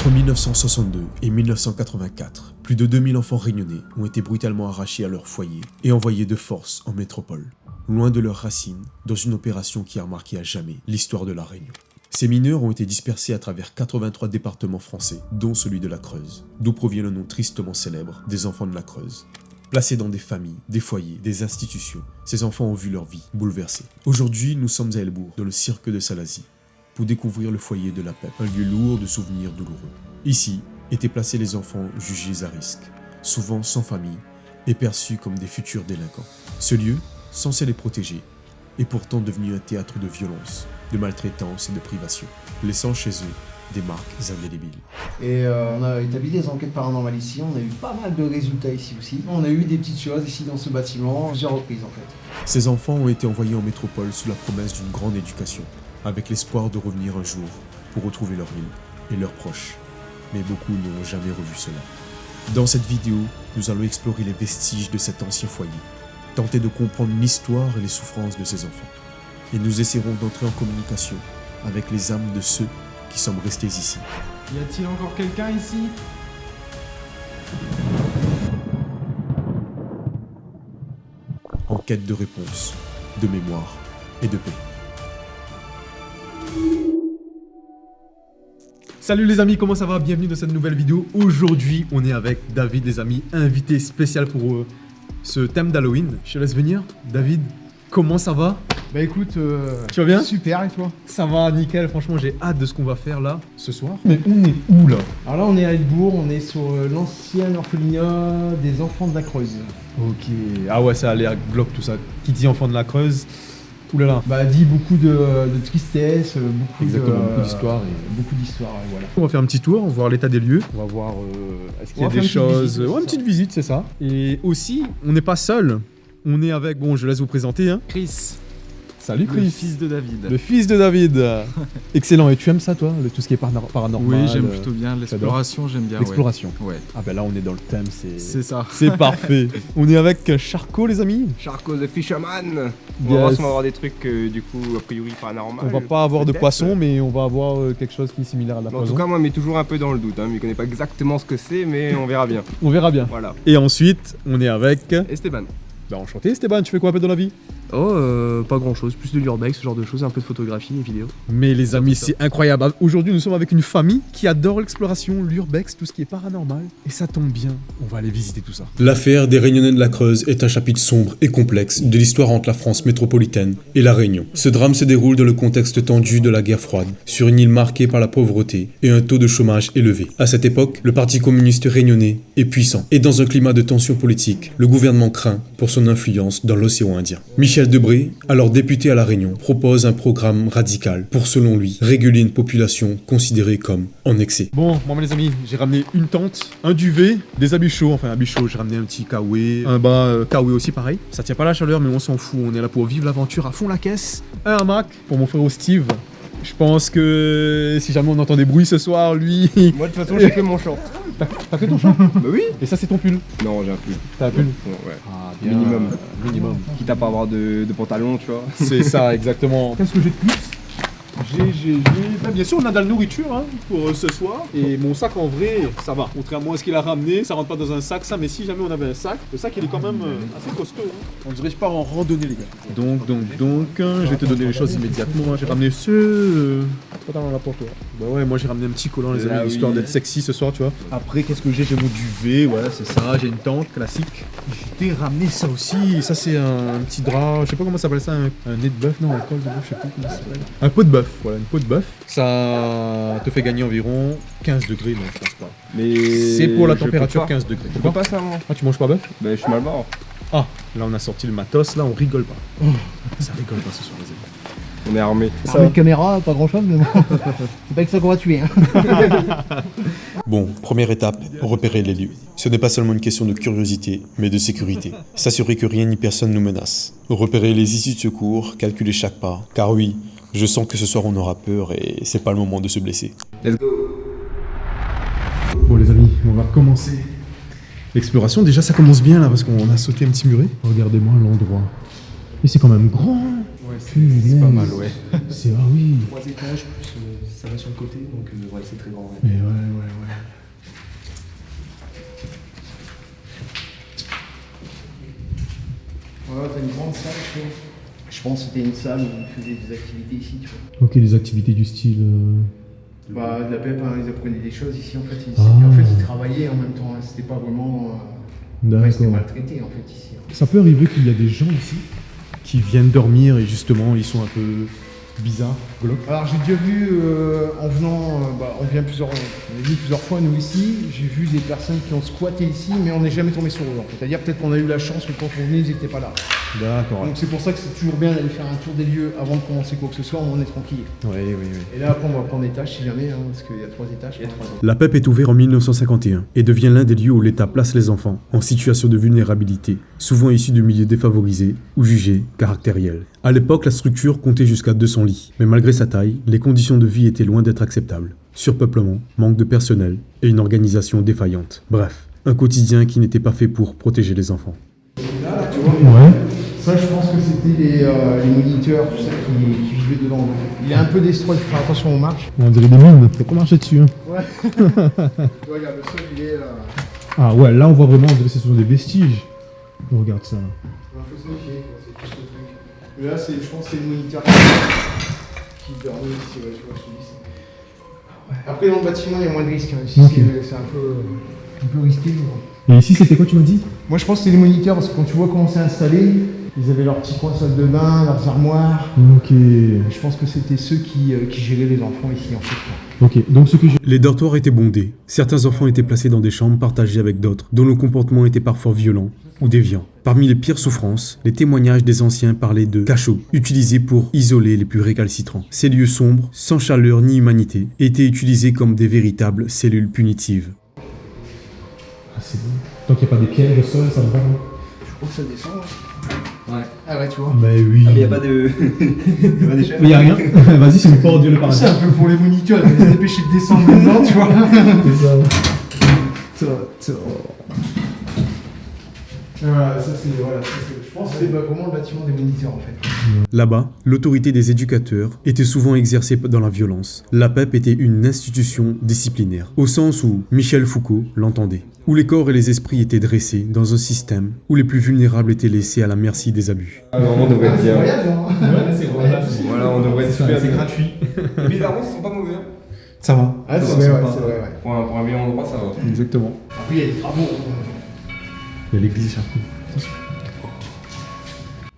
Entre 1962 et 1984, plus de 2000 enfants réunionnais ont été brutalement arrachés à leur foyer et envoyés de force en métropole, loin de leurs racines, dans une opération qui a marqué à jamais l'histoire de la Réunion. Ces mineurs ont été dispersés à travers 83 départements français, dont celui de la Creuse, d'où provient le nom tristement célèbre des enfants de la Creuse. Placés dans des familles, des foyers, des institutions, ces enfants ont vu leur vie bouleversée. Aujourd'hui, nous sommes à Elbourg, dans le cirque de Salazie, pour découvrir le foyer de la PEP, un lieu lourd de souvenirs douloureux. Ici étaient placés les enfants jugés à risque, souvent sans famille et perçus comme des futurs délinquants. Ce lieu, censé les protéger, est pourtant devenu un théâtre de violence, de maltraitance et de privation, laissant chez eux des marques indélébiles. Et on a établi des enquêtes paranormales ici, on a eu pas mal de résultats ici aussi. On a eu des petites choses ici dans ce bâtiment, plusieurs reprises en fait. Ces enfants ont été envoyés en métropole sous la promesse d'une grande éducation, avec l'espoir de revenir un jour pour retrouver leur île et leurs proches. Mais beaucoup n'ont jamais revu cela. Dans cette vidéo, nous allons explorer les vestiges de cet ancien foyer, tenter de comprendre l'histoire et les souffrances de ces enfants. Et nous essaierons d'entrer en communication avec les âmes de ceux qui sommes restés ici. Y a-t-il encore quelqu'un ici? En quête de réponses, de mémoire et de paix. Salut les amis, comment ça va? Bienvenue dans cette nouvelle vidéo. Aujourd'hui, on est avec David, les amis, invité spécial pour ce thème d'Halloween. Je te laisse venir. David, comment ça va? Bah écoute, tu vas bien? Super, et toi? Ça va, nickel. Franchement, j'ai hâte de ce qu'on va faire là, ce soir. Mais on est où là? Alors là, on est à Elbourg, on est sur l'ancien orphelinat des enfants de la Creuse. Ok. Ah ouais, ça a l'air glauque tout ça. Qui dit enfant de la Creuse? Ouh là là. Bah dit beaucoup de tristesse, beaucoup d'histoire. Beaucoup d'histoire, et voilà. On va faire un petit tour, on va voir l'état des lieux. On va voir est-ce qu'il y a des choses... Ouais, une petite visite, c'est ça. Et aussi, on n'est pas seul. On est avec... Bon, je laisse vous présenter. Hein. Chris. Salut Chris. Le fils de David. Le fils de David. Excellent. Et tu aimes ça, toi, tout ce qui est paranormal? Oui, j'aime plutôt bien. L'exploration, j'aime bien. L'exploration. Ouais. Ah ben là, on est dans le thème, c'est ça. C'est parfait. On est avec Charcot, les amis. Charcot the Fisherman. On va voir si on va avoir des trucs, du coup, a priori paranormal. On va pas avoir de poisson, mais on va avoir quelque chose qui est similaire à la poisson. En tout cas, moi, je mets toujours un peu dans le doute. Je ne connais pas exactement ce que c'est, mais on verra bien. On verra bien. Voilà. Et ensuite, on est avec... Esteban. Bah enchanté Esteban, tu fais quoi un peu dans la vie? Oh, pas grand chose, plus de l'urbex, ce genre de choses, un peu de photographie et vidéo. Mais les amis, c'est incroyable. Aujourd'hui, nous sommes avec une famille qui adore l'exploration, l'urbex, tout ce qui est paranormal. Et ça tombe bien, on va aller visiter tout ça. L'affaire des Réunionnais de la Creuse est un chapitre sombre et complexe de l'histoire entre la France métropolitaine et la Réunion. Ce drame se déroule dans le contexte tendu de la guerre froide, sur une île marquée par la pauvreté et un taux de chômage élevé. À cette époque, le Parti communiste réunionnais est puissant. Et dans un climat de tension politique, le gouvernement craint pour son influence dans l'océan Indien. Michel Debré, alors député à La Réunion, propose un programme radical pour, selon lui, réguler une population considérée comme en excès. Bon, moi les amis, j'ai ramené une tente, un duvet, des habits chauds, j'ai ramené un petit kawaii, un bas kawaii aussi pareil. Ça tient pas la chaleur, mais on s'en fout, on est là pour vivre l'aventure à fond la caisse. Un hamac pour mon frère Steve. Je pense que si jamais on entend des bruits ce soir, lui... Moi de toute façon j'ai fait mon short. T'as fait ton short? Bah oui. Et ça c'est ton pull? Non, j'ai un pull. T'as un pull? Ouais. Ah bien. Minimum. Quitte à pas avoir de pantalon, tu vois. C'est ça, exactement. Qu'est-ce que j'ai de plus? Bien sûr, on a de la nourriture hein, pour ce soir. Et mon sac, en vrai, ça va. Contrairement à ce qu'il a ramené, ça rentre pas dans un sac, ça. Mais si jamais on avait un sac, le sac, il est quand même assez costaud. Hein. On dirait que je pars en randonnée, les gars. Donc, je vais te donner les choses immédiatement. J'ai ramené ce... Pas dans la porte, toi. Bah ouais, moi j'ai ramené un petit collant, les amis, histoire d'être sexy ce soir, tu vois. Après, qu'est-ce que j'ai? J'ai mon duvet, ouais, c'est ça. J'ai une tente classique. Je t'ai ramené ça aussi. Ça, c'est un petit drap. Je sais pas comment ça s'appelle ça. Un nez de bœuf, non, un col de bœuf, je sais plus comment ça s'appelle. Un pot de bœuf. Voilà, une peau de bœuf. Ça te fait gagner environ 15 degrés, non, je pense pas. Mais c'est pour la température 15 degrés. Je peux pas ça, moi. Ah, tu manges pas bœuf? Bah, je suis mal barre. Ah, là on a sorti le matos, là on rigole pas. Oh, ça rigole pas ce soir, les amis. On est armé. Armé de caméra, pas grand chose, mais bon. C'est pas que ça qu'on va tuer. Hein. Bon, première étape, repérer les lieux. Ce n'est pas seulement une question de curiosité, mais de sécurité. S'assurer que rien ni personne nous menace. Repérer les issues de secours, calculer chaque pas. Car oui, je sens que ce soir on aura peur et c'est pas le moment de se blesser. Let's go. Bon les amis, on va recommencer l'exploration. Déjà ça commence bien là parce qu'on a sauté un petit muret. Regardez-moi l'endroit. Et c'est quand même grand. Ouais, c'est pas mal, ouais. C'est ah oui. 3 étages, plus ça va sur le côté, donc ouais, c'est très grand. Ouais. Mais ouais. Ouais, t'as une grande salle, tu vois. Je pense que c'était une salle où on faisait des activités ici, tu vois. Ok, des activités du style. Bah, de la PEP, hein, ils apprenaient des choses ici, en fait. Ah. En fait, ils travaillaient en même temps, hein. C'était pas vraiment. Ouais, c'était D'accord. maltraité, en fait, ici. Hein. Ça peut arriver qu'il y a des gens ici qui viennent dormir et justement ils sont un peu bizarres, glauques. Alors, j'ai déjà vu, en venant, on vient on est venu plusieurs fois, nous, ici. J'ai vu des personnes qui ont squatté ici, mais on n'est jamais tombé sur eux, en fait. C'est-à-dire, peut-être qu'on a eu la chance que quand on venait, ils n'étaient pas là. D'accord. Donc, c'est pour ça que c'est toujours bien d'aller faire un tour des lieux avant de commencer quoi que ce soit, on est tranquille. Oui. Et là, après, on va prendre étage si jamais, hein, parce qu'il y a 3 étages. La PEP est ouverte en 1951 et devient l'un des lieux où l'État place les enfants en situation de vulnérabilité, souvent issus de milieux défavorisés ou jugés caractériels. À l'époque, la structure comptait jusqu'à 200 lits, mais malgré sa taille, les conditions de vie étaient loin d'être acceptables. Surpeuplement, manque de personnel et une organisation défaillante. Bref, un quotidien qui n'était pas fait pour protéger les enfants. Là, tu vois, Ouais. ça, je pense que c'était les moniteurs, tout ça, qui vivaient dedans. Il est un peu destroy, il faut faire attention aux marches. On dirait des mines. Faut pas marcher dessus. Hein. Ouais. Tu vois, regarde, le sol, il est là. Ah ouais, là on voit vraiment, on dirait que ce sont des vestiges. On regarde ça. Il faut se méfier, quoi, c'est tout ce truc. Mais là, je pense que c'est le moniteur qui dormait ici, ouais, tu vois, je te dis ça. Après, dans le bâtiment, il y a moins de risques. Hein. Ici, Ok. c'est un peu risqué. Mais... Et ici c'était quoi tu m'as dit? Moi, je pense que c'est les moniteurs, parce que quand tu vois comment c'est installé, ils avaient leur petit coin salle de bain, leurs armoires. Ok. Je pense que c'était ceux qui géraient les enfants ici, en fait. Quoi. Ok, donc ce que j'ai... Les dortoirs étaient bondés. Certains enfants étaient placés dans des chambres partagées avec d'autres, dont le comportement était parfois violent ou déviant. Parmi les pires souffrances, les témoignages des anciens parlaient de cachots, utilisés pour isoler les plus récalcitrants. Ces lieux sombres, sans chaleur ni humanité, étaient utilisés comme des véritables cellules punitives. Ah c'est bon. Tant qu'il n'y a pas des pièges au sol, ça me va. Hein. Je crois que ça descend. Ouais. Ah ouais, tu vois. Mais oui. Ah, mais y a pas de. Y a pas d'échelle. Mais y a rien. Vas-y, c'est une porte, Dieu le paradis. C'est un peu pour les moniteurs, ils vont se dépêcher de descendre maintenant, tu vois. C'est ça. Voilà, ça c'est. Je pense que c'est vraiment le bâtiment des moniteurs en fait. Là-bas, l'autorité des éducateurs était souvent exercée dans la violence. La PEP était une institution disciplinaire, au sens où Michel Foucault l'entendait, où les corps et les esprits étaient dressés dans un système où les plus vulnérables étaient laissés à la merci des abus. Ah, vraiment, on devrait être bien. Incroyable, hein. Ouais, c'est vrai. Voilà, on devrait être super C'est bien. gratuit. Bizarrement, ils sont pas mauvais. Hein. Ça va. Ah, c'est Ça, vrai, c'est ouais, pas- c'est vrai, ouais. Pour un meilleur endroit, ça va. Exactement. Après, il y a des travaux. Il y a l'église à coup.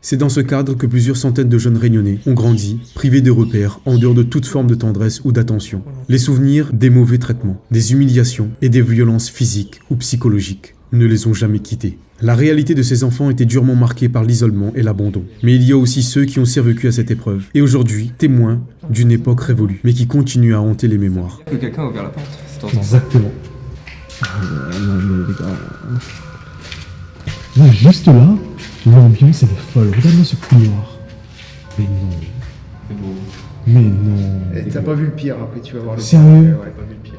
C'est dans ce cadre que plusieurs centaines de jeunes réunionnais ont grandi, privés de repères, en dehors de toute forme de tendresse ou d'attention. Les souvenirs des mauvais traitements, des humiliations et des violences physiques ou psychologiques ne les ont jamais quittés. La réalité de ces enfants était durement marquée par l'isolement et l'abandon. Mais il y a aussi ceux qui ont survécu à cette épreuve, et aujourd'hui témoins d'une époque révolue, mais qui continuent à hanter les mémoires. Que quelqu'un a ouvert la porte. C'est tentant. Exactement. Non, mais les gars. Là, juste là, l'ambiance elle est folle. Regarde-moi ce couloir. Mais non. C'est beau. Mais non. Eh, t'as pas vu le pire, après tu vas voir le pire. Sérieux? Ouais, pas vu le pire.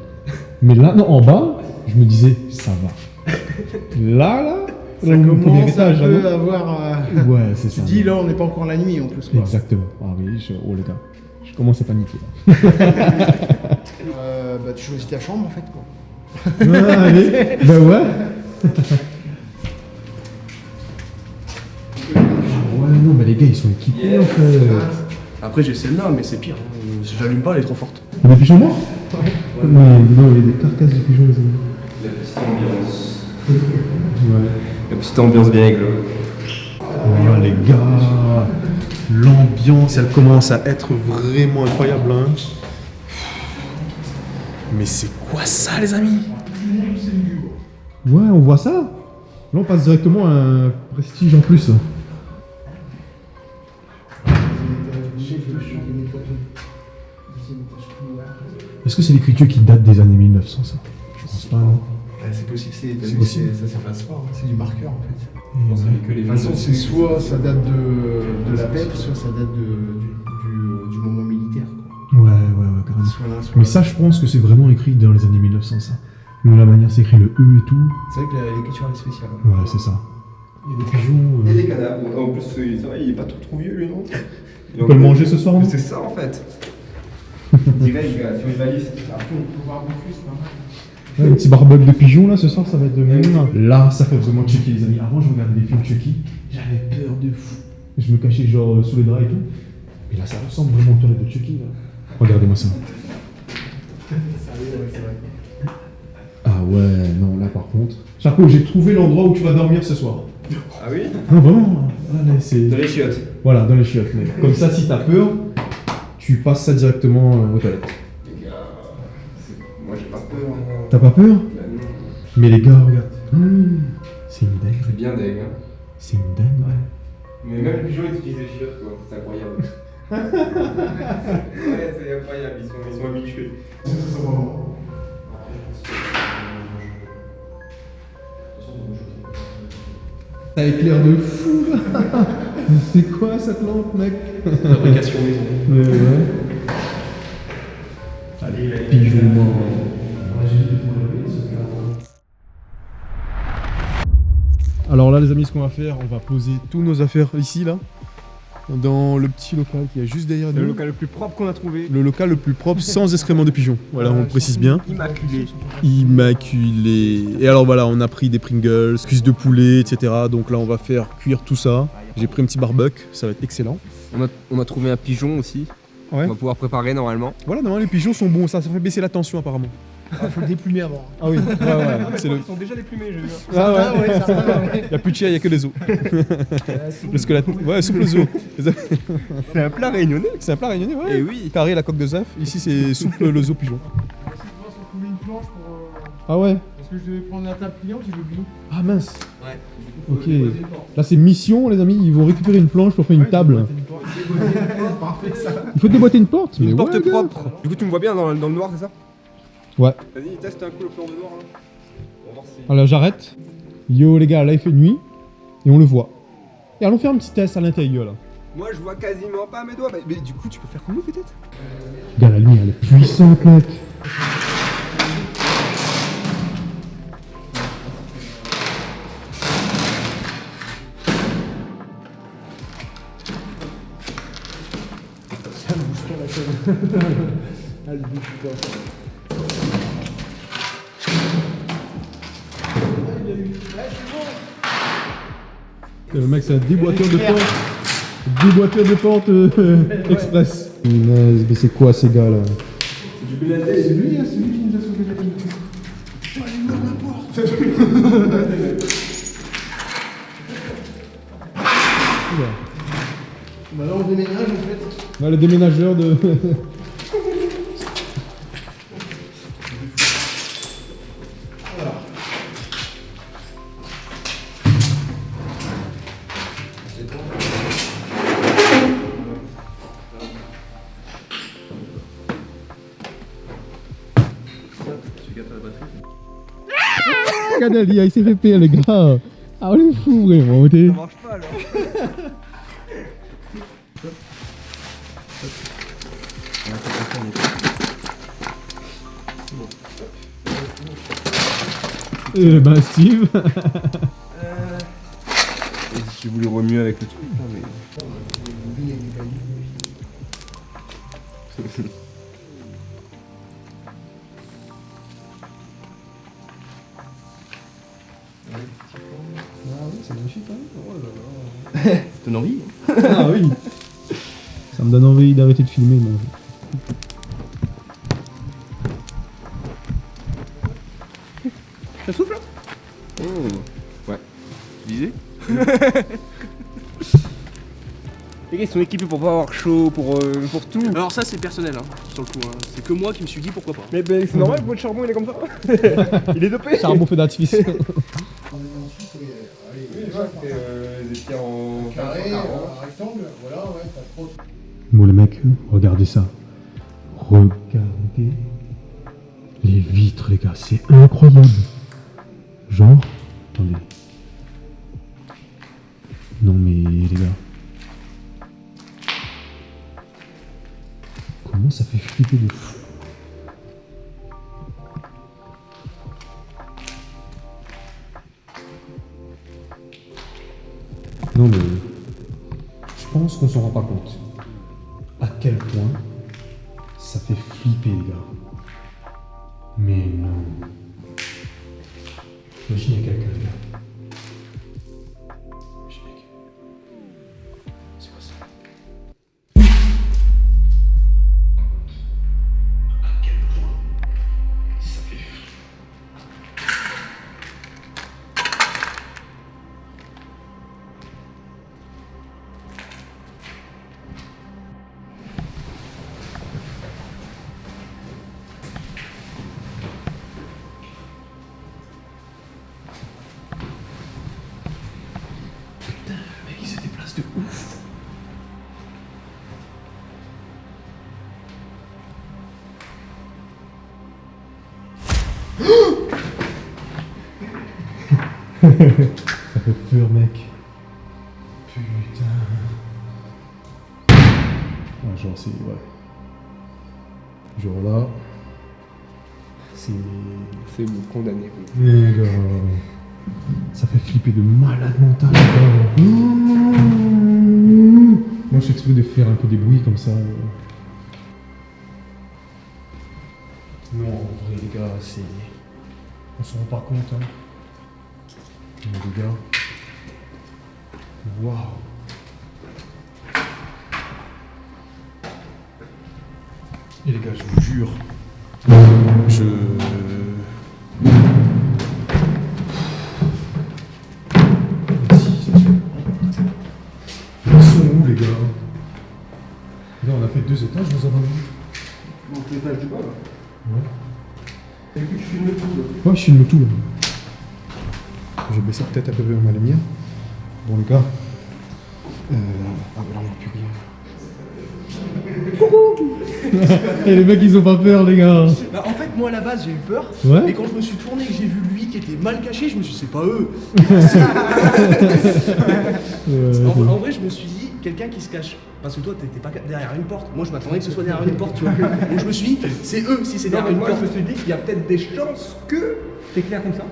Mais là, non, en bas, je me disais, ça va. Là, Ça là, au premier commence étage, un là, peu à avoir. Ouais, c'est Tu ça. dis là, on n'est pas encore la nuit en plus. Quoi. Exactement. Ah oui, oh les gars, je commence à paniquer là. Bah, tu choisis ta chambre en fait quoi. Ouais, allez. Ben ouais. Ouais, non, mais les gars, ils sont équipés en fait. Après j'ai celle-là, mais c'est pire. Si j'allume pas, elle est trop forte. Il y a des pigeons morts? Mais non, il y a des carcasses de pigeons, les amis. La petite ambiance. Ouais. La petite ambiance bien aigre. Oh les gars, l'ambiance elle commence à être vraiment incroyable hein. Mais c'est quoi ça les amis? Ouais, on voit ça. Là, on passe directement à un prestige en plus. Est-ce que c'est l'écriture qui date des années 1900 ça? Je pense pas, non? C'est possible, C'est possible. ça s'efface pas, hein. C'est du marqueur en fait. Je pense que les De toute façon, c'est soit ça date de la PEP, soit ça date du moment militaire. Quoi. Ouais, carrément. Soit l'un, soit Mais l'autre. ça, je pense que c'est vraiment écrit dans les années 1900 ça. La manière c'est écrit le E et tout. C'est vrai que l'écriture elle est spéciale. Ouais, c'est ça. Il y a des pigeons. Il y a des cadavres. En plus, ça va, il est pas trop vieux lui, non? On peut le manger ce soir, non? C'est ça en fait. Direct, gars, sur une valise. Ouais, un petit barbecue de pigeons là ce soir, ça va être de bon. Là, ça fait vraiment Chucky, les amis. Avant, je regardais des films Chucky, j'avais peur de fou. Je me cachais genre sous les draps et tout. Et là, ça ressemble vraiment aux toilettes de Chucky là. Regardez-moi ça. Ah ouais, non, là par contre. Chapeau, j'ai trouvé l'endroit où tu vas dormir ce soir. Ah oui? Non, vraiment. Là, c'est... Dans les chiottes. Voilà, dans les chiottes. Mec. Comme ça, si t'as peur, tu passes ça directement aux toilettes. Les gars, moi j'ai pas peur. Moi. T'as pas peur? Ben non. Mais les gars, regarde. C'est une dingue. C'est bien deg, hein. C'est une dingue, ouais. Mais même les pigeons ils utilisent des chiottes quoi, c'est incroyable. Ouais, c'est incroyable, ils sont habitués. Ça éclaire de fou là. C'est quoi cette lampe, mec? Fabrication maison. Ouais, ouais. Allez, pigeon mort. Alors là les amis, ce qu'on va faire, on va poser tous nos affaires ici là, dans le petit local qui est juste derrière C'est nous. le local le plus propre qu'on a trouvé. Le local le plus propre, sans excréments de pigeons. Voilà, on le précise bien. Immaculé. Immaculé. Et alors voilà, on a pris des Pringles, cuisses de poulet, etc. Donc là on va faire cuire tout ça. J'ai pris un petit barbecue, ça va être excellent. On a trouvé un pigeon aussi. Ouais. On va pouvoir préparer normalement. Voilà, normalement les pigeons sont bons, ça fait baisser la tension apparemment. Ah, faut le déplumer avant. Ah oui, ouais, c'est le... Ils sont déjà déplumés, je veux dire. Ah ouais. Certains, ouais. Il n'y a plus de chair, il n'y a que les os. Le squelette. Ouais, soupe aux os. C'est un plat réunionnais. C'est un plat réunionnais, ouais. Eh oui. Carré, la coque de zaf. Ici, c'est soupe aux os pigeon. On trouver une planche pour. Ah ouais. Parce que je devais prendre la table pliante, j'ai oublié. Ah mince. Ouais. Ok. Là, c'est mission, les amis. Ils vont récupérer une planche pour faire une table. Parfait ça. Il faut déboîter une porte. Une mais porte ouais, gars. propre. Du coup, tu me vois bien dans le noir, c'est ça? Ouais. Vas-y, teste un coup le plan de noir là. On va voir si. Alors, j'arrête. Yo, les gars, là, il fait nuit. Et on le voit. Et allons faire un petit test à l'intérieur, là. Moi, je vois quasiment pas mes doigts. Mais du coup, tu peux faire comme nous peut-être? Regarde, la lumière, elle est puissante, mec. Elle bouge pas. Le mec, c'est un déboîteur de porte. Déboîteur de porte express. Mais c'est quoi ces gars là? C'est lui, hein, c'est lui qui nous a sauvé la vie. Oh, il ouvre la porte. Bah là, on déménage en fait. Ouais, le déménageur de. Canalia, il s'est fait payer les gars. Ah on est fou vraiment, t'es. Ça marche pas alors. Ben Steve. J'ai voulu remuer avec le truc là, mais. Ah oui, c'est magnifique hein. Oh là là. Ça donne envie. Ah oui. Ça me donne envie d'arrêter de filmer moi. Ça souffle là? Oh. Ouais. Tu disais? Les gars, ils sont équipés pour pas avoir chaud, pour tout. Alors ça c'est personnel hein, sur le coup. Hein. C'est que moi qui me suis dit pourquoi pas. Mais c'est normal, votre charbon il est comme ça. Il est dopé. Charbon fait d'artifice. Oui, je vois que des tirs en Carré, rectangle, voilà, ouais, pas trop. Bon les mecs, regardez ça. Regardez les vitres les gars, c'est incroyable. Genre, attendez. Non mais les gars. Comment ça fait flipper de fou. Non mais... Je pense qu'on s'en rend pas compte. À quel point ça fait flipper les gars. Mais non. Imagine il y a quelqu'un là. Imagine il y a quelqu'un. C'est quoi ça? À quel point ça fait flipper. Mec, il se déplace de ouf. Ça fait peur, mec. Putain. Ah, genre, c'est... Ouais. Genre là... C'est... C'est vous condamné. Les gars... Ça fait flipper de malade mental, les gars. Moi, je suis exprès de faire un peu des bruits comme ça. Non, en vrai, les gars, c'est... On s'en rend pas compte, hein. Mais les gars... Waouh. Et les gars, je vous jure... Ils sont où, les gars? Là, on a fait 2 étages, vous avez vu? Donc l'étage du bas là. Ouais. Et puis tu filmes tout là. Ouais, je filme tout là. Je vais baisser peut-être un peu ma lumière. Bon, les gars. Ah, mais là, on voit plus rien. Et les mecs, ils ont pas peur, les gars. Bah, en fait, moi à la base j'ai eu peur. Ouais. Et quand je me suis tourné et que j'ai vu lui qui était mal caché, je me suis dit, c'est pas eux. En vrai, je me suis dit, quelqu'un qui se cache. Parce que toi, t'étais pas derrière une porte. Moi, je m'attendais que ce soit derrière une porte, tu vois. Donc je me suis dit, c'est eux si c'est derrière une Moi, porte. je me suis dit qu'il y a peut-être des chances que t'éclaires comme ça.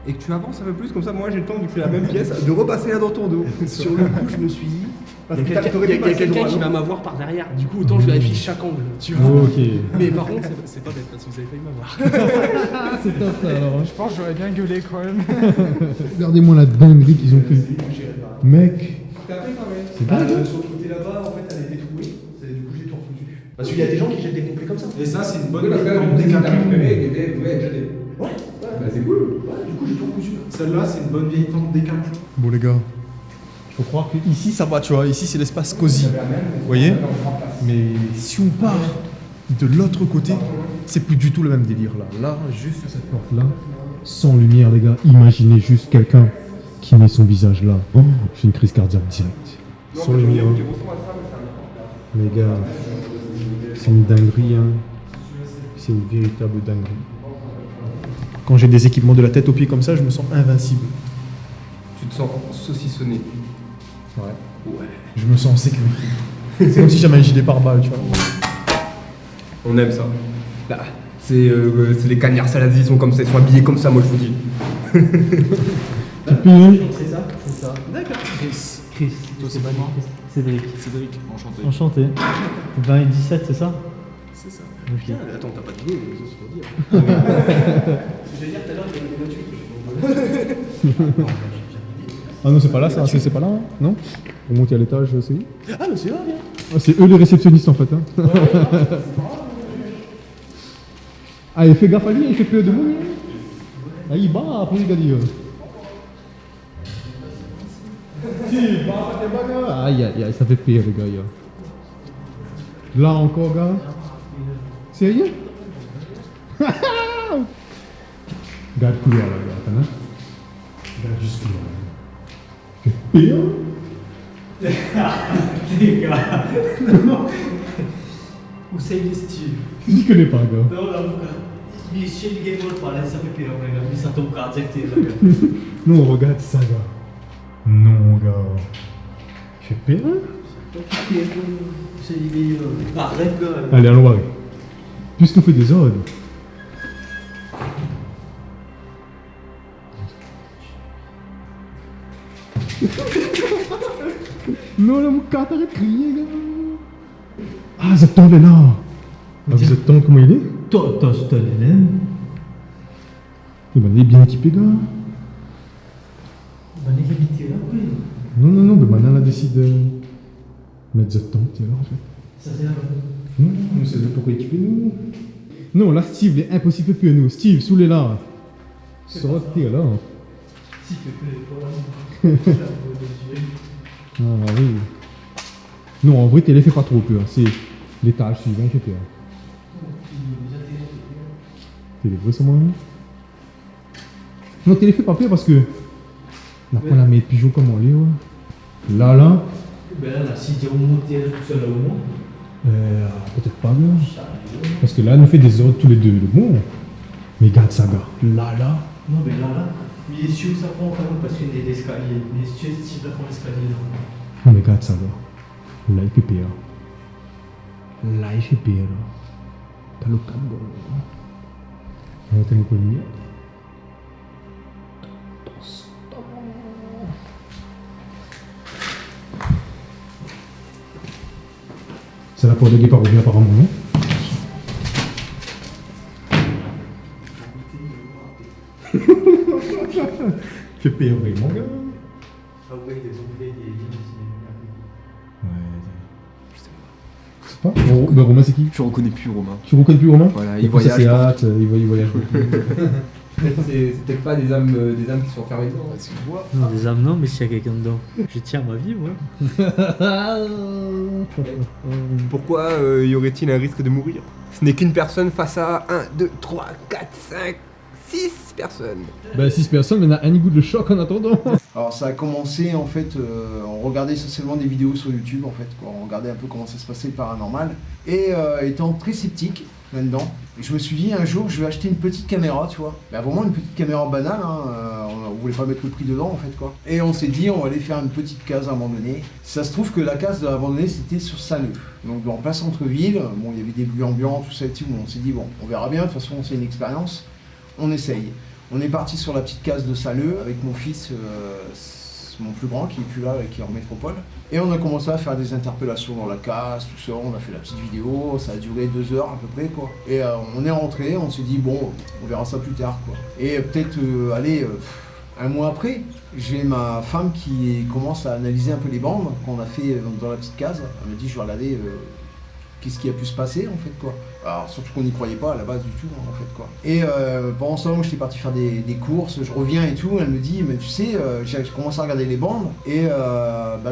Et que tu avances un peu plus, comme ça, moi j'ai le temps de faire la même pièce, de repasser là dans ton dos. Sur le coup, je me suis dit, Parce il y que a t'aurais pu passer quelqu'un droit, qui non va m'avoir par derrière. Du coup, autant je vérifie chaque angle, tu vois. Ok. Mais par contre, c'est pas bête parce que vous avez failli m'avoir. C'est top ça alors. Je pense que j'aurais bien gueulé quand même. Regardez-moi la dinguerie qu'ils ont fait. Mec. C'est dingue. hein. Sur le côté là-bas, en fait, elle était trouée. Du coup, j'ai tout refoutu. Parce qu'il y a des gens qui jettent des complets comme ça. Et ça, c'est une bonne Ouais, parce que là, vieille j'ai tente récupéré décapsulée. et des Ouais, Bah, c'est cool. du coup, j'ai tout recousu. Celle-là, c'est une bonne vieille tente décapsulée. Bon les gars, il faut croire que ici ça va, tu vois, ici c'est l'espace cosy. Vous voyez? Mais si on part de l'autre côté, c'est plus du tout le même délire là. Là, juste cette porte là, sans lumière les gars, imaginez juste quelqu'un qui met son visage là. Oh, j'ai une crise cardiaque directe. Sans lumière. Les gars, c'est une dinguerie hein. C'est une véritable dinguerie. Quand j'ai des équipements de la tête aux pieds comme ça, je me sens invincible. Tu te sens saucissonné. Ouais. Je me sens en sécurité. C'est comme si j'avais un gilet pare-balles, tu vois. On aime ça. Là, c'est les cagnards salazis, ils sont comme ça, ils sont habillés comme ça, moi je vous dis. C'est ça. D'accord. Chris. Toi, c'est pas moi. Cédric. Cédric, enchanté. Enchanté. 20 et 17, c'est ça? C'est ça. Ok. Putain, attends, t'as pas de goût, c'est pour dire. J'allais dire tout à l'heure, il y avait une voiture. Ah non, c'est pas là, ça, c'est pas là, hein non? Vous montez à l'étage, c'est où? Ah, mais c'est là, bien. Ah, c'est eux les réceptionnistes en fait. Hein. Ah, il fait gaffe à lui, il fait peur de nous. Ah, il bat après, il a dit. Si, bah, gars. Aïe, aïe, aïe, ça fait pire, les gars. Là encore, gars. Sérieux? Garde couleur, là, gars. Attends, hein. Garde juste couleur. Fait pire. Les gars. Où c'est les styles? Je connais pas, gars. Non, là, il est chez le Game Boy, par là, ça fait pire, les gars. Mais ça tombe cardiaque, les gars. Non, regarde ça, gars. Non, gars. Fait pire. C'est les. Arrête, gars. Allez, allons voir. Puisqu'on fait des ordres. Non, là, mon carte, arrête de crier, gars. Ah, Zapton est là. Ah, vous êtes temps, comment il est? Toi, c'est un élève. Il est bien équipé, gars. On est habité là, oui. Non, mais maintenant, elle a décidé de mettre Zapton, tu es là, en fait. Ça, c'est là. Non, on sait pourquoi équiper nous. Non, là, Steve, il est impossible que nous. Steve, sous les là. Sors, t'es là. S'il te plaît, toi. Ah oui. Non, en vrai, télé fait pas trop peur. C'est l'étage suivant qui fait peur. Télé, vrai, ça, moi. Non, télé fait pas peur parce que. Là, on la met pigeon comme on l'est, ouais. Là. Ben là, si tu remontes tout seul au moins. Peut-être pas, gars. Parce que là, elle nous fait des ordres tous les deux. Bon. Mais garde ça, gars. Là. Non, mais là. Mais les cieux, ça prend quand même parce qu'il y a des escaliers. Les cieux, si ça prend l'escalier là. Non, mais garde ça, gars. Là, il fait pire. Là, il fait pire. T'as le câble, gars. On va tenir un peu de lumière. C'est la porte de départ revient apparemment, non? Fait pire, vraiment, gars. Ah ouais, des onglets, des lignes. C'est pas? Ben, Romain, c'est qui? Je reconnais plus Romain. Tu reconnais plus Romain? Voilà, il il voyage. C'est hâte, il voyage. C'est peut-être pas des âmes qui sont fermées dedans. Parce que je vois. Non, des âmes, non, mais s'il y a quelqu'un dedans. Je tiens ma vie, moi. Pourquoi y aurait-il un risque de mourir? Ce n'est qu'une personne face à 1, 2, 3, 4, 5, 6 personnes. Ben 6 personnes, mais on a un goût de choc en attendant. Alors ça a commencé en fait, on regardait essentiellement des vidéos sur YouTube en fait, quoi. On regardait un peu comment ça se passait le paranormal. Et étant très sceptique là-dedans, je me suis dit un jour je vais acheter une petite caméra, tu vois. Bah, vraiment une petite caméra banale, hein, on voulait pas mettre le prix dedans en fait quoi. Et on s'est dit on va aller faire une petite case à un moment donné. Ça se trouve que la case à un moment donné c'était sur Saleux. Donc en plein centre-ville, bon il y avait des bruits ambiants, tout ça et tout, on s'est dit bon on verra bien, de toute façon c'est une expérience, on essaye. On est parti sur la petite case de Saleux avec mon fils, mon plus grand qui est plus là, qui est en métropole. Et on a commencé à faire des interpellations dans la case, tout ça, on a fait la petite vidéo, ça a duré 2 heures à peu près quoi. Et on est rentré, on s'est dit bon, on verra ça plus tard quoi. Et peut-être, un mois après, j'ai ma femme qui commence à analyser un peu les bandes qu'on a fait dans la petite case. Elle me dit je vais regarder qu'est-ce qui a pu se passer en fait quoi. Alors surtout qu'on n'y croyait pas à la base du tout en fait quoi. Et pendant ce temps moi j'étais parti faire des courses, je reviens et tout, elle me dit mais tu sais, j'ai commencé à regarder les bandes et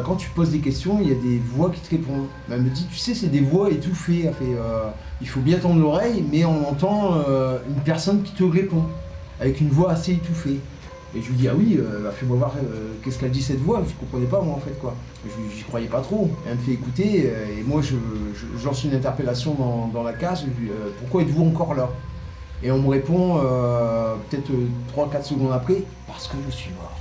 quand tu poses des questions il y a des voix qui te répondent. Elle me dit tu sais c'est des voix étouffées, elle fait, il faut bien tendre l'oreille mais on entend une personne qui te répond avec une voix assez étouffée. Et je lui dis ah oui, fais-moi voir qu'est-ce qu'elle dit cette voix, je comprenais pas moi en fait quoi. J'y croyais pas trop. Et elle me fait écouter et moi je lance une interpellation dans la case, je lui dis pourquoi êtes-vous encore là? Et on me répond peut-être 3-4 secondes après, parce que je suis mort.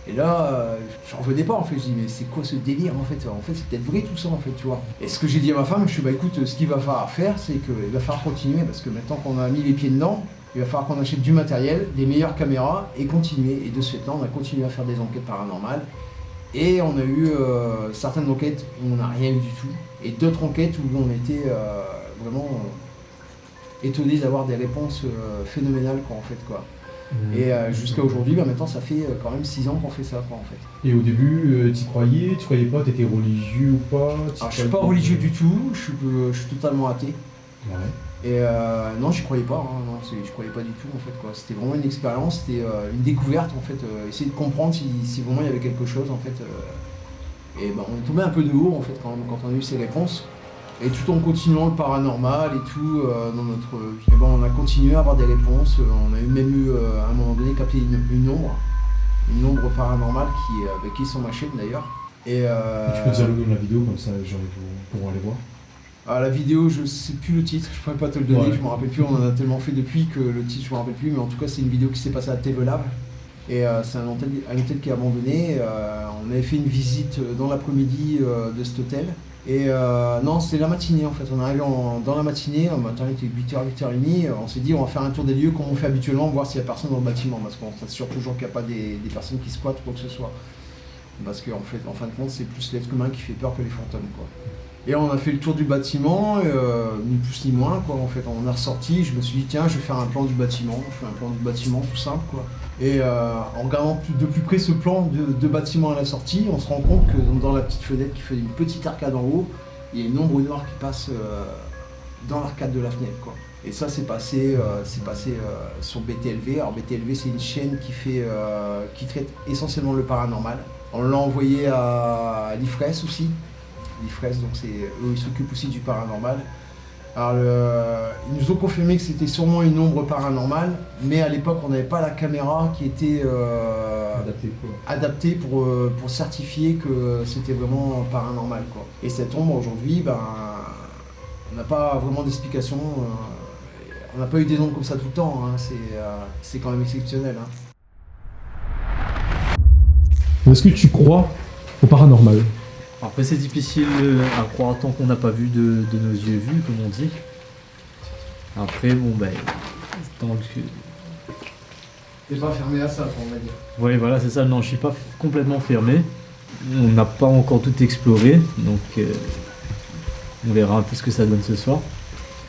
Et là, je revenais pas en fait, je dis mais c'est quoi ce délire en fait c'est peut-être vrai tout ça en fait tu vois. Et ce que j'ai dit à ma femme, je suis bah écoute, ce qu'il va falloir faire c'est qu'il va falloir continuer parce que maintenant qu'on a mis les pieds dedans, il va falloir qu'on achète du matériel, des meilleures caméras et continuer. Et de ce fait-là, on a continué à faire des enquêtes paranormales. Et on a eu certaines enquêtes où on n'a rien eu du tout. Et d'autres enquêtes où on était vraiment étonnés d'avoir des réponses phénoménales quoi, en fait quoi. Et jusqu'à aujourd'hui, maintenant ça fait quand même 6 ans qu'on fait ça quoi en fait. Et au début, tu croyais pas, t'étais religieux ou pas? Alors, je suis pas religieux du tout, je suis totalement athée. Ouais. Et non, j'y croyais pas, hein, non, je croyais pas du tout en fait quoi. C'était vraiment une expérience, c'était une découverte en fait, essayer de comprendre si vraiment il y avait quelque chose en fait. Et on est tombé un peu de haut en fait quand on a eu ces réponses. Et tout en continuant le paranormal et tout dans notre vie, on a continué à avoir des réponses. On a même eu à un moment donné capté une ombre paranormale qui est sur ma chaîne d'ailleurs. Et tu peux dire le nom de la vidéo comme ça les gens pourront aller voir. Ah, la vidéo, je sais plus le titre, je pourrais pas te le donner, ouais. Je me rappelle plus, on en a tellement fait depuis que le titre je me rappelle plus, mais en tout cas c'est une vidéo qui s'est passée à Tevelab. Et c'est un hôtel qui est abandonné. On avait fait une visite dans l'après-midi de cet hôtel. Et non, c'était la matinée en fait. On est arrivé dans la matinée, le matin il était 8h, 8h30. On s'est dit on va faire un tour des lieux comme on fait habituellement, voir s'il n'y a personne dans le bâtiment. Parce qu'on s'assure toujours qu'il n'y a pas des personnes qui squattent ou quoi que ce soit. Parce qu'en fait, en fin de compte, c'est plus l'être humain qui fait peur que les fantômes, quoi. Et on a fait le tour du bâtiment, ni plus ni moins, quoi. En fait, on est ressorti, je me suis dit, tiens, je vais faire un plan du bâtiment. Je fais un plan du bâtiment tout simple, quoi. Et en regardant de plus près ce plan de bâtiment à la sortie, on se rend compte que dans la petite fenêtre qui fait une petite arcade en haut, il y a une ombre noire qui passe dans l'arcade de la fenêtre, quoi. Et ça, c'est passé sur BTLV. Alors BTLV, c'est une chaîne qui traite essentiellement le paranormal. On l'a envoyé à l'IFRES aussi. L'IFRES, donc eux, ils s'occupent aussi du paranormal. Alors, ils nous ont confirmé que c'était sûrement une ombre paranormale, mais à l'époque, on n'avait pas la caméra qui était adaptée pour certifier que c'était vraiment paranormal, quoi. Et cette ombre, aujourd'hui, on n'a pas vraiment d'explication. On n'a pas eu des ombres comme ça tout le temps, hein. C'est quand même exceptionnel, hein. Est-ce que tu crois au paranormal? Après, c'est difficile à croire tant qu'on n'a pas vu de nos yeux vus, comme on dit. Après, bon, tant que... T'es pas fermé à ça, on va dire. Ouais, voilà, c'est ça. Non, je suis pas complètement fermé. On n'a pas encore tout exploré, donc on verra un peu ce que ça donne ce soir.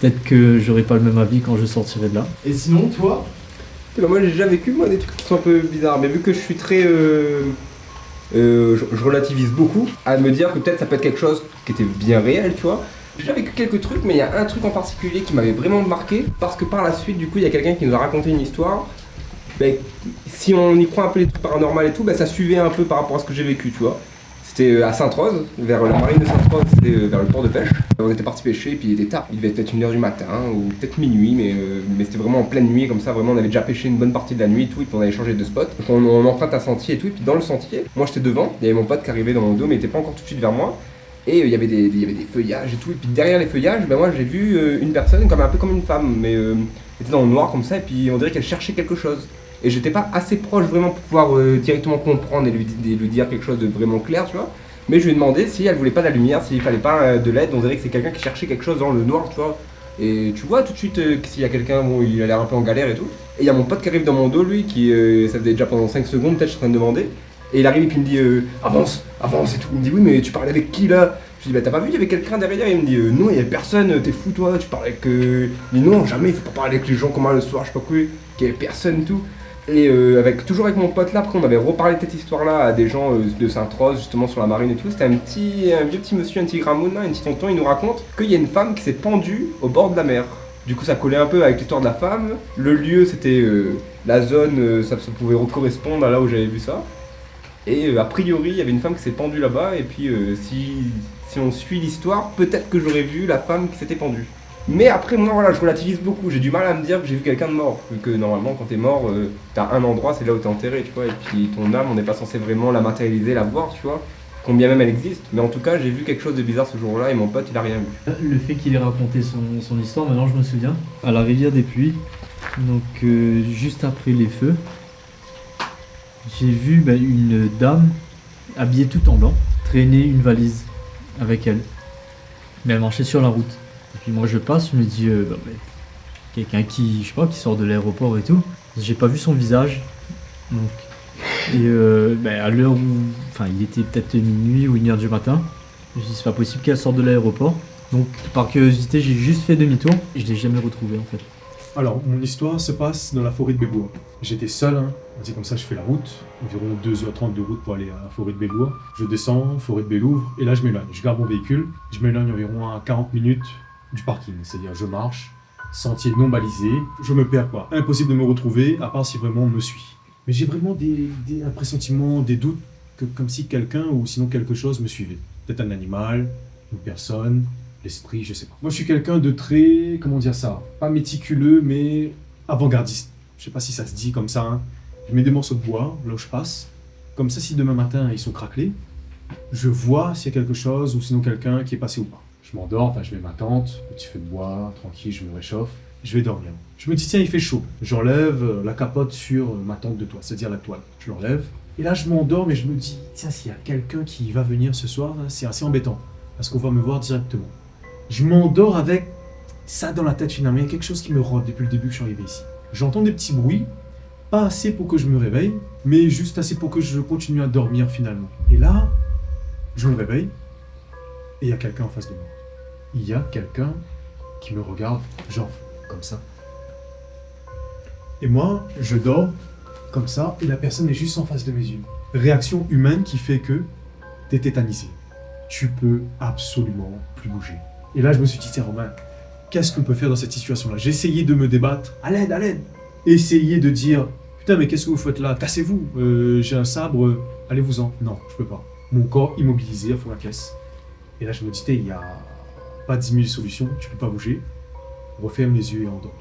Peut-être que j'aurai pas le même avis quand je sortirai de là. Et sinon, toi? Moi, j'ai déjà vécu des trucs qui sont un peu bizarres, mais vu que je suis très... je relativise beaucoup à me dire que peut-être ça peut être quelque chose qui était bien réel, tu vois. J'ai déjà vécu quelques trucs, mais il y a un truc en particulier qui m'avait vraiment marqué, parce que par la suite, du coup, il y a quelqu'un qui nous a raconté une histoire. Si on y croit un peu les trucs paranormaux et tout, ça suivait un peu par rapport à ce que j'ai vécu, tu vois. C'était à Sainte-Rose, vers la marine de Sainte-Rose, c'était vers le port de pêche. On était parti pêcher et puis il était tard, il devait être peut-être 1h du matin ou peut-être minuit, mais c'était vraiment en pleine nuit comme ça, vraiment on avait déjà pêché une bonne partie de la nuit et tout, et puis on avait changé de spot. Donc on emprunte un sentier et tout, et puis dans le sentier, moi j'étais devant, il y avait mon pote qui arrivait dans mon dos mais il était pas encore tout de suite vers moi. Et il y avait des feuillages et tout, et puis derrière les feuillages, moi j'ai vu une personne un peu comme une femme, mais elle était dans le noir comme ça, et puis on dirait qu'elle cherchait quelque chose. Et j'étais pas assez proche vraiment pour pouvoir directement comprendre et lui dire quelque chose de vraiment clair, tu vois. Mais je lui ai demandé si elle voulait pas de la lumière, s'il fallait pas de l'aide. On dirait que c'est quelqu'un qui cherchait quelque chose dans le noir, tu vois. Et tu vois tout de suite que s'il y a quelqu'un, bon, il a l'air un peu en galère et tout. Et il y a mon pote qui arrive dans mon dos, lui, qui ça faisait déjà pendant 5 secondes, peut-être je suis en train de demander. Et il arrive et puis il me dit avance et tout. Il me dit oui, mais tu parlais avec qui là? Je dis t'as pas vu, il y avait quelqu'un derrière. Il me dit non, il y avait personne, t'es fou toi, tu parlais avec. Il dit non, jamais, il faut pas parler avec les gens comme le soir, je sais pas quoi, qu'il y avait personne et tout. Et toujours avec mon pote là, après on avait reparlé de cette histoire là à des gens de Sainte-Rose, justement sur la marine et tout. C'était un vieux petit monsieur, un petit gramoun là, un petit tonton, il nous raconte qu'il y a une femme qui s'est pendue au bord de la mer. Du coup ça collait un peu avec l'histoire de la femme. Le lieu c'était la zone, ça pouvait correspondre à là où j'avais vu ça. Et a priori il y avait une femme qui s'est pendue là-bas, et puis si on suit l'histoire, peut-être que j'aurais vu la femme qui s'était pendue. Mais après, moi, voilà, je relativise beaucoup. J'ai du mal à me dire que j'ai vu quelqu'un de mort. Vu que normalement, quand t'es mort, t'as un endroit, c'est là où t'es enterré, tu vois. Et puis ton âme, on n'est pas censé vraiment la matérialiser, la voir, tu vois. Combien même elle existe. Mais en tout cas, j'ai vu quelque chose de bizarre ce jour-là et mon pote, il a rien vu. Le fait qu'il ait raconté son histoire, maintenant je me souviens, à la rivière des Puits, donc juste après les feux, j'ai vu une dame habillée tout en blanc, traîner une valise avec elle. Mais elle marchait sur la route. Et puis moi je passe, je me dis, quelqu'un qui, je sais pas, qui sort de l'aéroport et tout. J'ai pas vu son visage. Donc, et à l'heure où, il était peut-être minuit ou 1h du matin. Je me dis c'est pas possible qu'elle sorte de l'aéroport. Donc par curiosité j'ai juste fait demi-tour et je l'ai jamais retrouvée en fait. Alors, mon histoire se passe dans la forêt de Bébois. J'étais seul, c'est comme ça je fais la route, environ 2h30 de route pour aller à la forêt de Bébois. Je descends, forêt de Bellouvre, et là je m'éloigne. Je garde mon véhicule, je m'éloigne environ à 40 minutes du parking. C'est-à-dire je marche, sentier non balisé, je me perds quoi. Impossible de me retrouver, à part si vraiment on me suit. Mais j'ai vraiment un pressentiment, des doutes, que comme si quelqu'un ou sinon quelque chose me suivait. Peut-être un animal, une personne, l'esprit, je sais pas. Moi je suis quelqu'un de très, comment dire ça, pas méticuleux mais avant-gardiste. Je sais pas si ça se dit comme ça. Je mets des morceaux de bois là où je passe. Comme ça si demain matin ils sont craquelés, je vois s'il y a quelque chose ou sinon quelqu'un qui est passé ou pas. Je m'endors, je mets ma tente, petit feu de bois, tranquille, je me réchauffe. Je vais dormir. Je me dis tiens il fait chaud. J'enlève la capote sur ma tente de toit, c'est-à-dire la toile. Je l'enlève. Et là je m'endors mais je me dis tiens s'il y a quelqu'un qui va venir ce soir, c'est assez embêtant. Parce qu'on va me voir directement. Je m'endors avec ça dans la tête finalement. Il y a quelque chose qui me rôde depuis le début que je suis arrivé ici. J'entends des petits bruits Pas assez pour que je me réveille, mais juste assez pour que je continue à dormir finalement. Et là, je me réveille, et il y a quelqu'un en face de moi. Il y a quelqu'un qui me regarde, genre, comme ça. Et moi, je dors, comme ça, et la personne est juste en face de mes yeux. Réaction humaine qui fait que t'es tétanisé. Tu peux absolument plus bouger. Et là, je me suis dit, tiens Romain, qu'est-ce qu'on peut faire dans cette situation-là? J'ai essayé de me débattre, à l'aide, à l'aide. Essayer de dire, putain, mais qu'est-ce que vous faites là? Cassez-vous, j'ai un sabre, allez-vous-en. Non, je peux pas. Mon corps immobilisé à fond la caisse. Et là, je me disais, il n'y a pas 10 000 solutions, tu peux pas bouger. Referme les yeux et endors.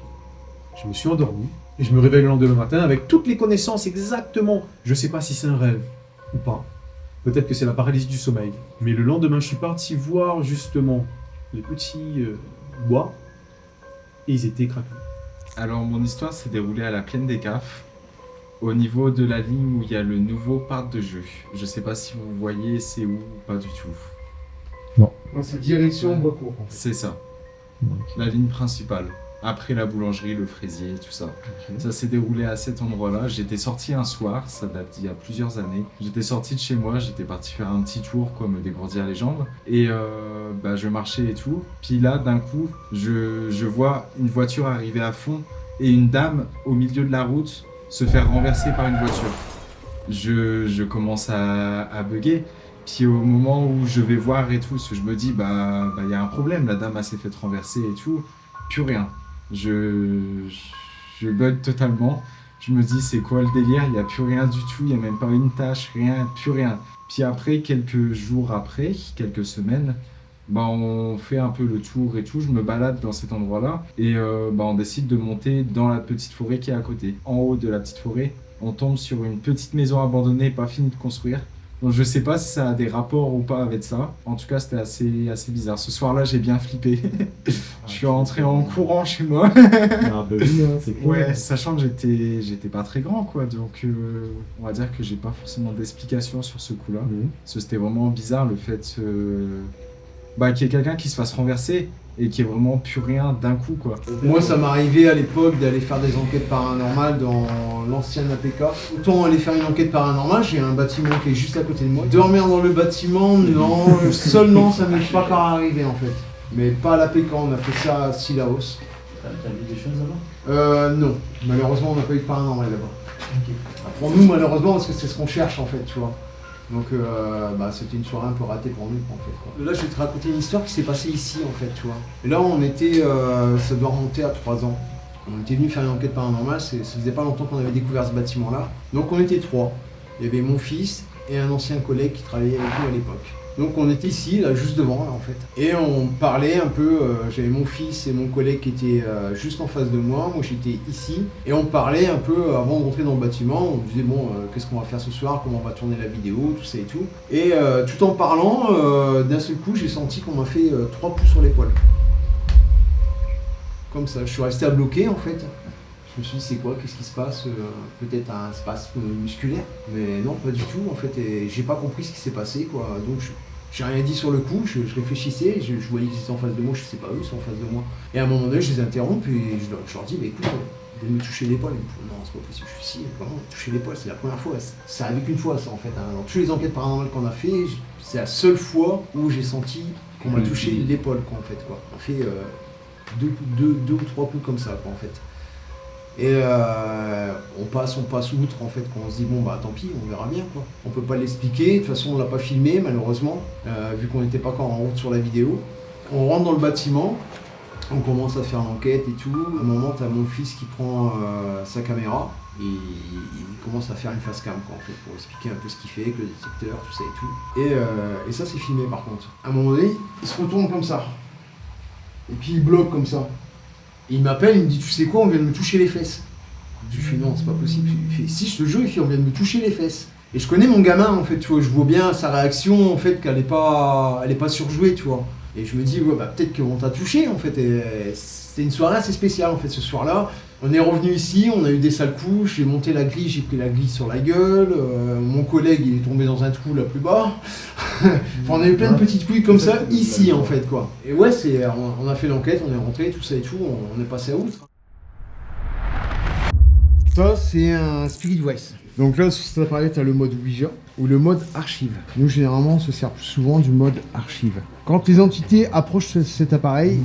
Je me suis endormi, et je me réveille le lendemain matin avec toutes les connaissances exactement. Je sais pas si c'est un rêve ou pas. Peut-être que c'est la paralysie du sommeil. Mais le lendemain, je suis parti voir justement les petits bois, et ils étaient craquelés. Alors mon histoire s'est déroulée à la plaine des Cafres, au niveau de la ligne où il y a le nouveau parc de jeu. Je sais pas si vous voyez c'est où, pas du tout. Dans cette direction, Boiscourt. C'est ça, la ligne principale. Après la boulangerie, le fraisier, tout ça. Ça s'est déroulé à cet endroit-là. J'étais sorti un soir, ça date d'il y a plusieurs années. J'étais sorti de chez moi, j'étais parti faire un petit tour, quoi, me dégourdir les jambes. Et je marchais et tout. Puis là, d'un coup, je vois une voiture arriver à fond et une dame au milieu de la route se faire renverser par une voiture. Je commence à bugger. Puis au moment où je vais voir et tout, je me dis, y a un problème, la dame elle s'est fait renverser et tout. Plus rien. Je bug totalement. Je me dis, c'est quoi le délire? Il n'y a plus rien du tout, il n'y a même pas une tache, rien, plus rien. Puis après, quelques jours après, quelques semaines, on fait un peu le tour et tout. Je me balade dans cet endroit-là et on décide de monter dans la petite forêt qui est à côté. En haut de la petite forêt, on tombe sur une petite maison abandonnée, pas finie de construire. Donc je sais pas si ça a des rapports ou pas avec ça. En tout cas, c'était assez bizarre. Ce soir-là, j'ai bien flippé. Je suis rentré en courant chez moi. C'est cool. Ouais, sachant que j'étais pas très grand, quoi. Donc on va dire que j'ai pas forcément d'explication sur ce coup-là. Parce que c'était vraiment bizarre le fait qu'il y ait quelqu'un qui se fasse renverser et qu'il n'y ait vraiment plus rien d'un coup, quoi. Moi, ça m'arrivait à l'époque d'aller faire des enquêtes paranormales dans l'ancienne APK. Autant aller faire une enquête paranormale, j'ai un bâtiment qui est juste à côté de moi. Dormir dans le bâtiment, non, non, ça m'est pas encore arrivé en fait. Mais pas à l'APK, on a fait ça à Sillaos. T'as vu des choses là-bas? Non, malheureusement, on n'a pas eu de paranormal là-bas. Okay. Pour nous, malheureusement, parce que c'est ce qu'on cherche en fait, tu vois. Donc c'était une soirée un peu ratée pour nous en fait, quoi. Là je vais te raconter une histoire qui s'est passée ici en fait, tu vois. Et là on était, ça doit remonter à 3 ans. On était venu faire une enquête paranormale, ça faisait pas longtemps qu'on avait découvert ce bâtiment là. Donc on était 3. Il y avait mon fils et un ancien collègue qui travaillait avec nous à l'époque. Donc on était ici, là, juste devant, là, en fait. Et on parlait un peu, j'avais mon fils et mon collègue qui étaient juste en face de moi, moi j'étais ici. Et on parlait un peu, avant de rentrer dans le bâtiment, on disait qu'est-ce qu'on va faire ce soir, comment on va tourner la vidéo, tout ça et tout. Et tout en parlant, d'un seul coup, j'ai senti qu'on m'a fait 3 coups sur l'épaule. Comme ça, je suis resté à bloquer en fait. Je me suis dit c'est quoi, qu'est-ce qui se passe, peut-être un spasme musculaire, mais non pas du tout en fait, et j'ai pas compris ce qui s'est passé quoi, donc j'ai rien dit sur le coup, je réfléchissais, je voyais qu'ils étaient en face de moi, je sais pas eux, ils sont en face de moi, et à un moment donné je les interromps et je leur dis écoute, ils viennent me toucher l'épaule, ils me disent non c'est pas possible, je suis ici, comment toucher l'épaule, c'est la première fois, ça arrive qu'une fois ça en fait, hein. Dans toutes les enquêtes paranormales qu'on a fait, c'est la seule fois où j'ai senti qu'on m'a touché l'épaule quoi en fait quoi, on a fait deux ou trois coups comme ça quoi en fait. Et on passe outre en fait quand on se dit tant pis, on verra bien quoi. On peut pas l'expliquer, de toute façon on l'a pas filmé malheureusement, vu qu'on n'était pas encore en route sur la vidéo. On rentre dans le bâtiment, on commence à faire l'enquête et tout. À un moment t'as mon fils qui prend sa caméra et il commence à faire une face cam quoi en fait, pour expliquer un peu ce qu'il fait avec le détecteur, tout ça et tout. Et ça c'est filmé par contre. À un moment donné, il se retourne comme ça. Et puis il bloque comme ça. Et il m'appelle, il me dit tu sais quoi, on vient de me toucher les fesses. Je lui fais non c'est pas possible. Il fait si je te jure, il fait on vient de me toucher les fesses. Et je connais mon gamin en fait, tu vois, je vois bien sa réaction en fait qu'elle est pas surjouée, tu vois. Et je me dis peut-être qu'on t'a touché en fait. Et c'était une soirée assez spéciale en fait ce soir-là. On est revenu ici, on a eu des sales coups, j'ai monté la grille, j'ai pris la grille sur la gueule, mon collègue il est tombé dans un trou là plus bas. Enfin, on a eu plein de petites couilles comme ça ici en fait quoi. Et ouais, on a fait l'enquête, on est rentré, tout ça et tout, on est passé à outre. Ça, c'est un Spirit Voice. Donc là, sur cet appareil, tu as le mode Ouija ou le mode archive. Nous, généralement, on se sert plus souvent du mode archive. Quand les entités approchent cet appareil,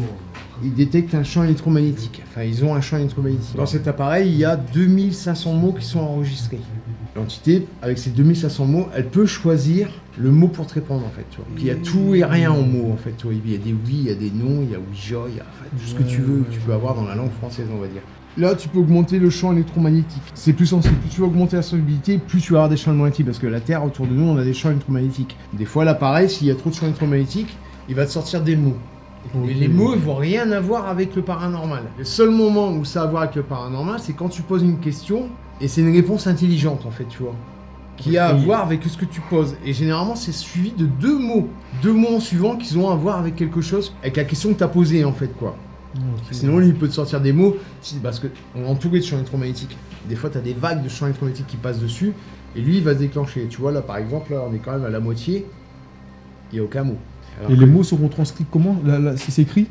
ils détectent un champ électromagnétique. Enfin, ils ont un champ électromagnétique. Dans cet appareil, il y a 2500 mots qui sont enregistrés. L'entité, avec ces 2500 mots, elle peut choisir le mot pour te répondre, en fait. Tu vois. Il y a tout et rien en mots, en fait. Tu vois. Il y a des oui, il y a des non, il y a Ouija, il y a tout ce que tu veux, que tu peux avoir dans la langue française, on va dire. Là, tu peux augmenter le champ électromagnétique. C'est plus sensible. Plus tu vas augmenter la sensibilité, plus tu vas avoir des champs électromagnétiques. Parce que la Terre, autour de nous, on a des champs électromagnétiques. Des fois, l'appareil, s'il y a trop de champs électromagnétiques, il va te sortir des mots. Et les mots, ils vont rien avoir avec le paranormal. Le seul moment où ça a à voir avec le paranormal, c'est quand tu poses une question, et c'est une réponse intelligente, en fait, tu vois. Qui a à voir avec ce que tu poses. Et généralement, c'est suivi de 2 mots. 2 mots en suivant qui ont à voir avec quelque chose, avec la question que tu as posée, en fait, quoi. Sinon, lui, il peut te sortir des mots, parce qu'on est entouré de champs électromagnétiques. Des fois, tu as des vagues de champs électromagnétiques qui passent dessus, et lui, il va se déclencher. Tu vois, là, par exemple, là, on est quand même à la moitié, il n'y a aucun mot. Alors Et les mots seront transcrits comment? Si c'est écrit?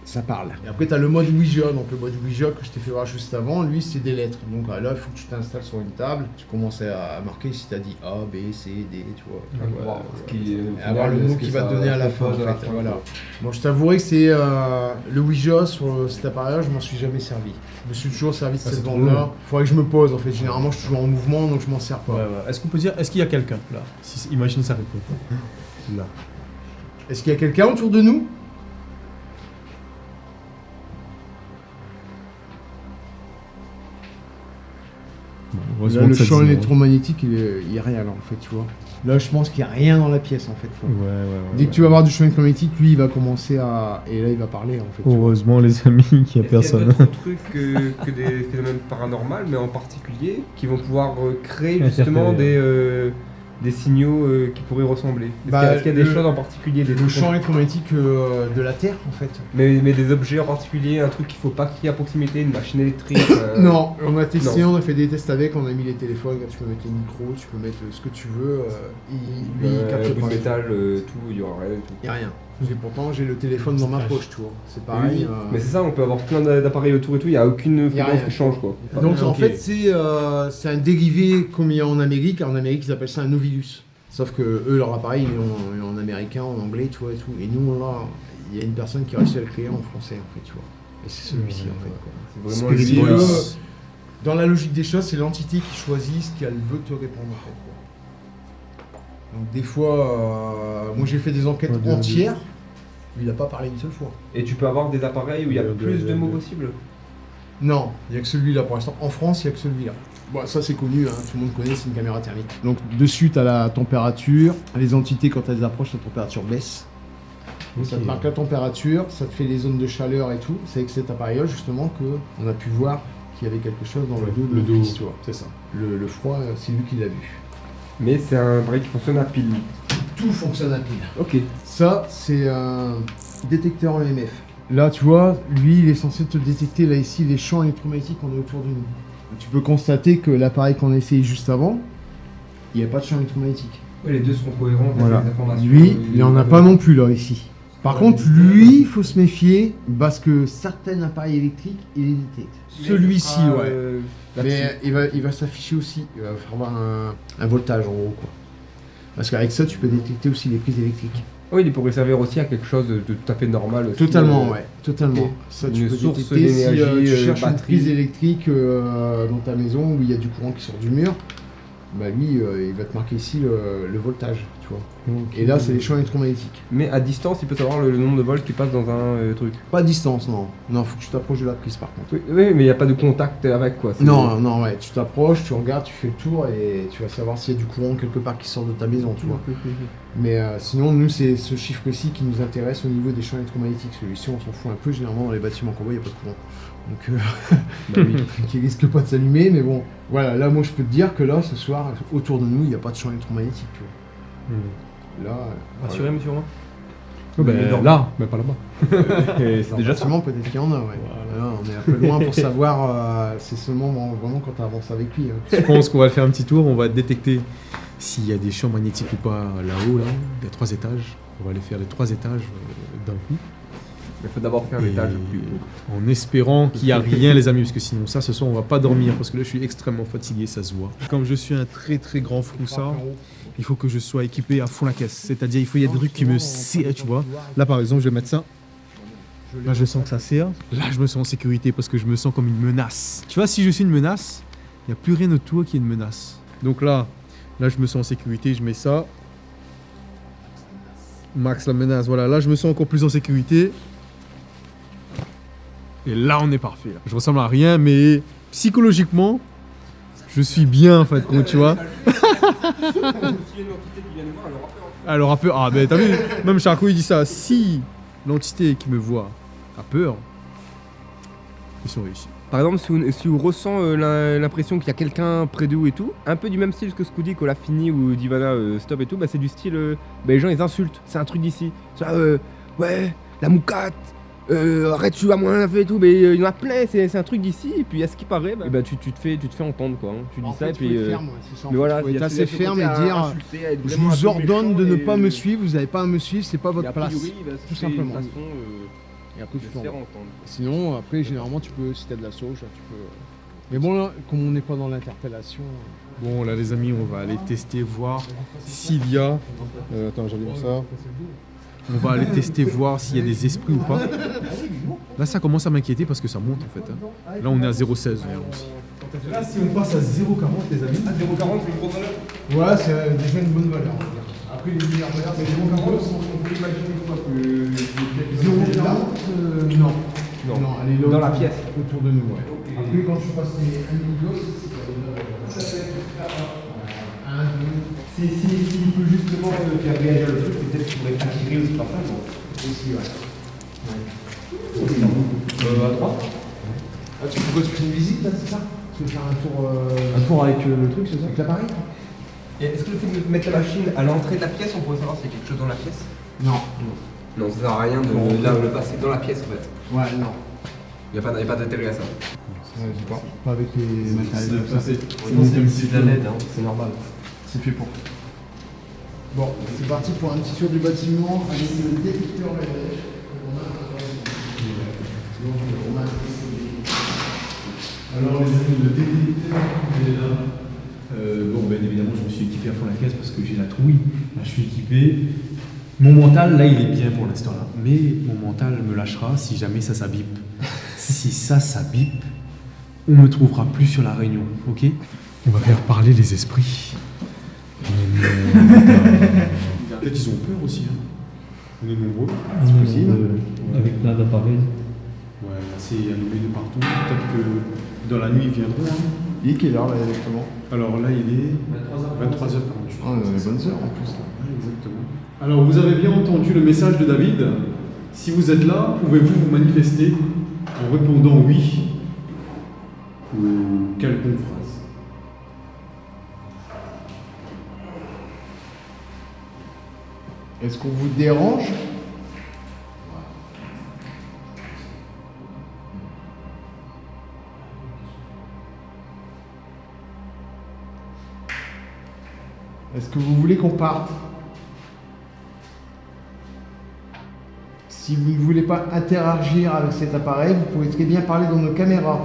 Ça parle. Et après, tu as le mode Ouija. Donc, le mode Ouija que je t'ai fait voir juste avant, lui, c'est des lettres. Donc là, il faut que tu t'installes sur une table. Tu commences à marquer si tu as dit A, B, C, D, tu vois. Et avoir le mot qui va te donner à la fin, en fait. Voilà. Moi, je t'avouerai que c'est le Ouija sur cet appareil-là, je m'en suis jamais servi. Je me suis toujours servi de cette bande-là. Il faudrait que je me pose, en fait. Généralement, je suis toujours en mouvement, donc je m'en sers pas. Est-ce qu'on peut dire, est-ce qu'il y a quelqu'un là? Imagine ça répond. Là. Est-ce qu'il y a quelqu'un autour de nous? Là, le champ électromagnétique, il est réel, en fait, tu vois. Là, je pense qu'il n'y a rien dans la pièce, en fait. Dès que tu vas avoir du champ électromagnétique, lui, il va commencer à... Et là, il va parler, en fait. Heureusement, les amis, qu'il n'y a personne. Il y a d'autres trucs que des phénomènes paranormaux, mais en particulier, qui vont pouvoir créer justement des signaux qui pourraient ressembler. Est-ce qu'il y a des choses en particulier, le champ électromagnétique de la Terre, en fait. Mais des objets en particulier, un truc qu'il ne faut pas qu'il y ait à proximité, une machine électrique. Non, on a testé, on a fait des tests avec, on a mis les téléphones, tu peux mettre les micros, tu peux mettre ce que tu veux. Il capte pas. Le métal, tout, il n'y aura rien du tout. Il n'y a rien. Et pourtant, j'ai le téléphone dans ma poche, tu vois. C'est pareil. Oui, mais c'est ça, on peut avoir plein d'appareils autour et tout, il n'y a aucune fréquence qui change, quoi. Donc en fait, c'est un dérivé comme il y a en Amérique. En Amérique, ils appellent ça un Novilus. Sauf que eux, leur appareil, il est en américain, en anglais, tu vois, et tout. Et nous, là, il y a une personne qui a réussi à le créer en français, en fait, tu vois. Et c'est celui-ci, en fait, quoi. C'est vraiment le dans la logique des choses, c'est l'entité qui choisit ce qu'elle veut te répondre, en fait, quoi. Donc des fois, moi j'ai fait des enquêtes entières. Lui, il n'a pas parlé une seule fois. Et tu peux avoir des appareils où il y a plus de mots possibles? Non, il n'y a que celui-là pour l'instant. En France, il n'y a que celui-là. Bon, ça c'est connu, hein, tout le monde connaît, c'est une caméra thermique. Donc dessus, tu as la température. Les entités, quand elles approchent, la température baisse. Donc, ça te marque la température, ça te fait les zones de chaleur et tout. C'est avec cet appareil-là, justement, qu'on a pu voir qu'il y avait quelque chose dans le dos de mon fils, tu vois. C'est ça. Le froid, c'est lui qui l'a vu. Mais c'est un appareil qui fonctionne à pile. Tout fonctionne à pile. Ok. Ça, c'est un détecteur EMF. Là, tu vois, lui, il est censé te détecter, là, ici, les champs électromagnétiques qu'on a autour de nous. Tu peux constater que l'appareil qu'on a essayé juste avant, il n'y a pas de champ électromagnétique. Oui, les deux sont cohérents. Voilà. Lui, il n'y en a pas non plus, là, ici. Par contre, lui, il faut se méfier, parce que certains appareils électriques, il les détecte. Celui-ci, ouais. Mais il va s'afficher aussi. Il va avoir un voltage, en gros, quoi. Parce qu'avec ça, tu peux détecter aussi les prises électriques. Oui, il pourrait servir aussi à quelque chose de tout à fait normal aussi. Totalement, ouais, totalement. Okay. Ça, tu peux source détecter si d'énergie, tu cherches batterie. une prise électrique dans ta maison où il y a du courant qui sort du mur. Bah lui, il va te marquer ici le voltage, tu vois. Et là, c'est les champs électromagnétiques. Mais à distance, il peut savoir le nombre de volts qui passe dans un truc. Pas à distance, non. Non, faut que tu t'approches de la prise par contre. Oui, mais il n'y a pas de contact avec quoi. Non, non, ouais. Tu t'approches, tu regardes, tu fais le tour et tu vas savoir s'il y a du courant quelque part qui sort de ta maison, tu vois. Mais sinon, nous, c'est ce chiffre-ci qui nous intéresse au niveau des champs électromagnétiques. Celui-ci, on s'en fout un peu. Généralement, dans les bâtiments qu'on voit, il n'y a pas de courant. Donc, qui risque pas de s'allumer. Mais bon, voilà. Là, moi, je peux te dire que là, ce soir, autour de nous, il n'y a pas de champ électromagnétique, tu vois. Là, rassurez, monsieur Romain. Là, mais pas là-bas. C'est déjà ça. Peut-être qu'il y en a, ouais. Voilà. Là, on est un peu loin pour savoir. C'est seulement vraiment quand tu avances avec lui. Hein. Je pense qu'on va faire un petit tour. On va détecter s'il y a des champs magnétiques ou pas là-haut. Là, il y a 3 étages. On va aller faire les 3 étages d'un coup. Il faut d'abord faire l'étage le plus haut. En espérant qu'il n'y a rien, les amis, parce que sinon, ça, ce soir, on va pas dormir, parce que là, je suis extrêmement fatigué, ça se voit. Comme je suis un très très grand froussard, il faut que je sois équipé à fond la caisse. C'est-à-dire, il faut y a des trucs qui me serrent, tu vois. Là, par exemple, je vais mettre ça. Là, je sens que ça serre. Là, je me sens en sécurité parce que je me sens comme une menace. Tu vois, si je suis une menace, il n'y a plus rien autour qui est une menace. Donc là, je me sens en sécurité, je mets ça. Max la menace, voilà. Là, je me sens encore plus en sécurité. Et là, on est parfait. Là. Je ressemble à rien, mais psychologiquement, je suis bien, en fait, tu vois. Elle aura peur. Ah, ben t'as vu, même Charcot, il dit ça. Si l'entité qui me voit a peur, ils sont réussis. Par exemple, si on ressent l'impression qu'il y a quelqu'un près de vous et tout, un peu du même style que Scoody, Colafini ou Divana Stop et tout, bah c'est du style, les gens ils insultent, c'est un truc d'ici. Ouais, la moucate, arrête, tu vas moins la faire et tout, mais il y en a plein, c'est un truc d'ici, et puis à ce qui paraît, bah, tu te fais entendre quoi. Hein. Tu dis ça et puis. Mais voilà, faut être assez ferme et dire je vous ordonne de ne pas me suivre, vous n'avez pas à me suivre, c'est pas votre place. Tout simplement. Et après, tu peux entendre. Sinon, après, généralement, tu peux, si t'as de la sauge, tu peux. Mais bon, là, comme on n'est pas dans l'interpellation. Bon, là, les amis, on va aller tester, voir s'il y a. Attends, j'allume ça. On va aller tester, voir s'il y a des esprits ou pas. Là, ça commence à m'inquiéter parce que ça monte en fait. Hein. Là, on est à 0,16. Là, si on passe à 0,40, les amis. À 0,40, c'est une grosse valeur. Ouais, c'est déjà une bonne valeur. Après, les meilleures valeurs, c'est 0,40. On peut imaginer quoi que. 0,40 non. Non, elle est là. Dans la pièce. Autour de nous, ouais. Okay. Après, quand je passe les 1 million, ça peut être 1, 2. S'il peut justement faire réagir le truc, peut-être qu'il pourrait attirer aussi par ça. Aussi, ouais. À droite. Ah, tu fais une visite là, c'est ça? Tu veux faire un tour. Un tour avec le truc, c'est ça? Avec l'appareil? Est-ce que le fait de mettre la machine à l'entrée de la pièce, on pourrait savoir s'il y a quelque chose dans la pièce? Non. Non, ça sert à rien de le passer dans la pièce en fait. Ouais, non. Il n'y a pas d'intérêt à ça. Ouais, je sais pas. Pas avec les matériels. Sinon, c'est de la LED, hein. C'est normal. C'est fait pour. Bon, c'est parti pour un petit tour du bâtiment avec le détecteur LEDH. Alors les amis, le détecteur est là. Bon, ben évidemment, je me suis équipé à fond la caisse parce que j'ai la trouille. Là, je suis équipé. Mon mental, là, il est bien pour l'instant là. Mais mon mental me lâchera si jamais ça bip. Si ça bip, on me trouvera plus sur la réunion, ok? On va faire parler les esprits. Peut-être qu'ils ont peur aussi. Hein. On est nombreux. C'est possible. Avec plein d'appareils. Ouais, là c'est allumé de partout. Peut-être que dans la nuit ils viendront. Hein. Il est quelle heure là exactement? Alors là il est 23h48. Ah, on a des bonnes heures en plus là. Ouais, exactement. Alors vous avez bien entendu le message de David. Si vous êtes là, pouvez-vous vous manifester en répondant oui ou quelconque phrase. Est-ce qu'on vous dérange? Est-ce que vous voulez qu'on parte? Si vous ne voulez pas interagir avec cet appareil, vous pouvez très bien parler dans nos caméras.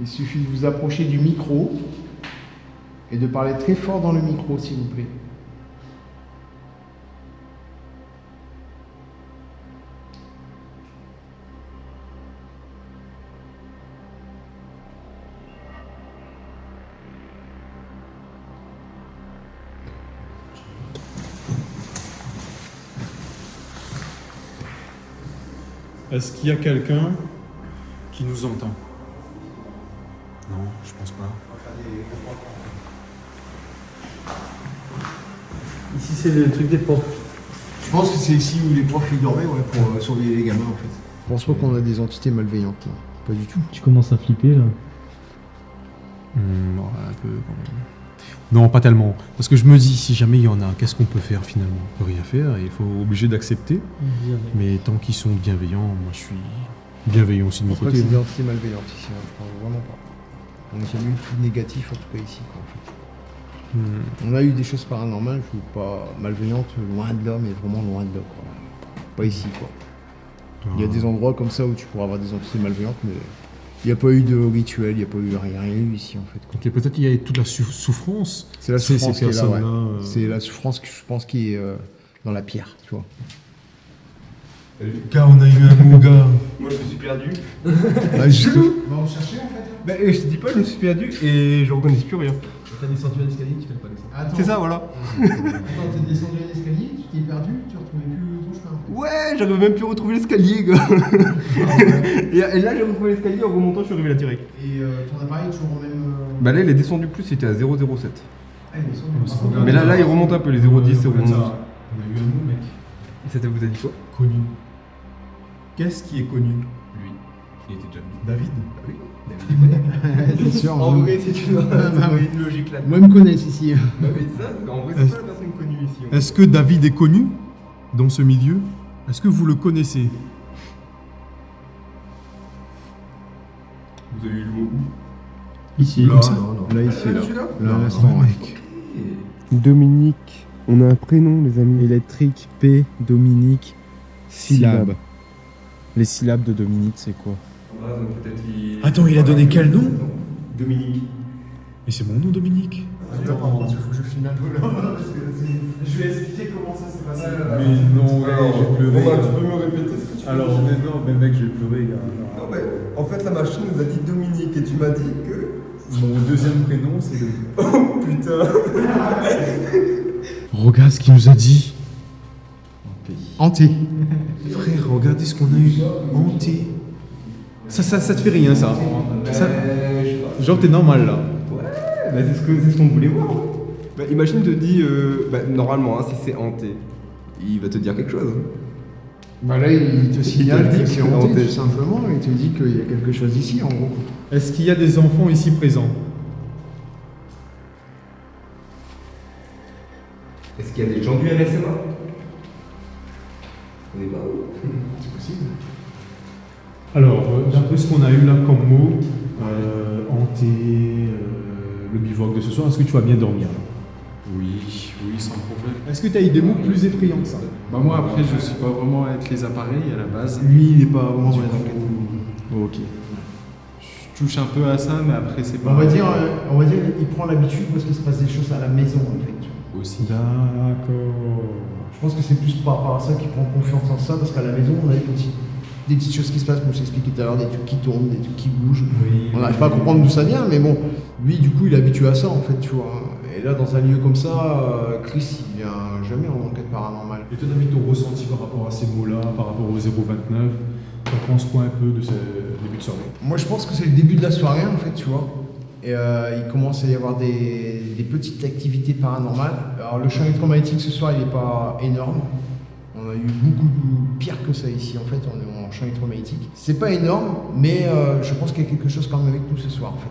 Il suffit de vous approcher du micro et de parler très fort dans le micro, s'il vous plaît. Est-ce qu'il y a quelqu'un qui nous entend? Non, je pense pas. Ici, c'est le truc des profs. Je pense que c'est ici où les profs ils dormaient pour surveiller les gamins en fait. Je pense pas qu'on a des entités malveillantes là. Pas du tout. Tu commences à flipper là. Non, un peu quand même. Non, pas tellement. Parce que je me dis, si jamais il y en a, qu'est-ce qu'on peut faire finalement? On peut rien faire et il faut obligé d'accepter. Mais tant qu'ils sont bienveillants, moi je suis bienveillant aussi de mon Je pense pas côté. que c'est des entités malveillantes ici, hein. Je pense vraiment pas. On n'a jamais eu de tout négatif en tout cas ici quoi, en fait. On a eu des choses paranormales, je suis pas malveillante, loin de là, mais vraiment loin de là, quoi. Pas ici, quoi. Il y a des endroits comme ça où tu pourras avoir des entités malveillantes, mais il n'y a pas eu de rituel, il n'y a pas eu rien eu ici, en fait, quoi. Ok, peut-être il y a toute la souffrance. C'est la souffrance ces qui est là, ouais. personnes-là, C'est la souffrance que je pense qui est dans la pierre, tu vois. Gars, on a eu un mot, gars. Moi, je me suis perdu. On va chercher, en fait. Bah, je te dis pas, je me suis perdu et je reconnais plus rien. T'as descendu un escalier, tu fais pas descendre. Attends, C'est ça, voilà. attends, t'es descendu un escalier, tu t'es perdu, tu retrouvais plus ton chemin, en fait. Ouais, j'arrive même plus à retrouver l'escalier, gars. Et là, j'ai retrouvé l'escalier, en remontant, je suis arrivé là direct. Et ton appareil est toujours au même... Bah là, il est descendu plus, il était à 0,07. Ah, il est descendu. Mais là, il remonte un peu, les 0,10, 0,11. On a eu un mot, mec. Et ça vous a dit quoi? Connu. Qu'est-ce qui est connu? Lui, il était déjà venu. David. C'est sûr. En vrai, c'est une logique là. Moi, ils me connaissent ici. Bah mais ça, en vrai, c'est pas la personne connue ici. Est-ce que David est connu dans ce milieu? Est-ce que vous le connaissez? Vous avez eu le mot où? Ici, Là, comme ça. là, ici, là. Celui-là Là, à l'instant, ouais. Dominique, on a un prénom les amis. Électrique, P, Dominique, syllabe. Les syllabes de Dominique, c'est quoi? Attends, il a donné quel nom? Dominique. Mais c'est mon nom, Dominique. Attends, il faut que je filme un peu là. Je vais expliquer comment ça s'est passé. Mais non, gars, j'ai pleuré. Tu peux me répéter ce que tu Alors, mais non, mais mec, j'ai pleuré, gars. Non, mais en fait, la machine nous a dit Dominique et tu m'as dit que. Mon deuxième prénom, c'est Dominique. Oh putain. Regarde ce qu'il nous a dit. Hanté. Frère, regardez ce qu'on a eu. Hanté. Ça te fait rien, ça. Genre, t'es normal, là. Bah, c'est ce qu'on voulait voir. Bah, imagine te dit, bah, normalement, hein, si c'est hanté, il va te dire quelque chose. Bah là, il te signale dit que c'est que hanté, hanté. tout simplement. Il te dit qu'il y a quelque chose ici, en gros. Est-ce qu'il y a des enfants ici présents? Est-ce qu'il y a des gens du RSMA? On est pas où? C'est possible. Alors, d'après ce qu'on a eu là comme mot, hanté, le bivouac de ce soir, est-ce que tu vas bien dormir? Oui, sans problème. Est-ce que tu as eu des mots plus effrayants que ça? Bah moi après je suis pas vraiment avec les appareils à la base. Lui, il n'est pas vraiment Du dans coup, Ok. je touche un peu à ça mais après c'est pas... On va dire, il prend l'habitude parce qu'il se passe des choses à la maison, en fait. Aussi. D'accord. Je pense que c'est plus par rapport à ça qu'il prend confiance en ça, parce qu'à la maison, on a des petites choses qui se passent, comme je t'expliquais tout à l'heure, des trucs qui tournent, des trucs qui bougent. Oui, On n'arrive pas à comprendre d'où ça vient, mais bon, lui, du coup, il est habitué à ça, en fait, tu vois. Et là, dans un lieu comme ça, Chris, il vient jamais en enquête paranormale. Et ton ami, ton ressenti par rapport à ces mots-là, par rapport au 029, t'en penses quoi un peu de ce début de soirée? Moi, je pense que c'est le début de la soirée, en fait, tu vois. Et il commence à y avoir des petites activités paranormales. Alors, le champ électromagnétique ce soir, il n'est pas énorme. On a eu beaucoup pire que ça ici, en fait, on est en champ électromagnétique. C'est pas énorme, mais je pense qu'il y a quelque chose quand même avec nous ce soir, en fait.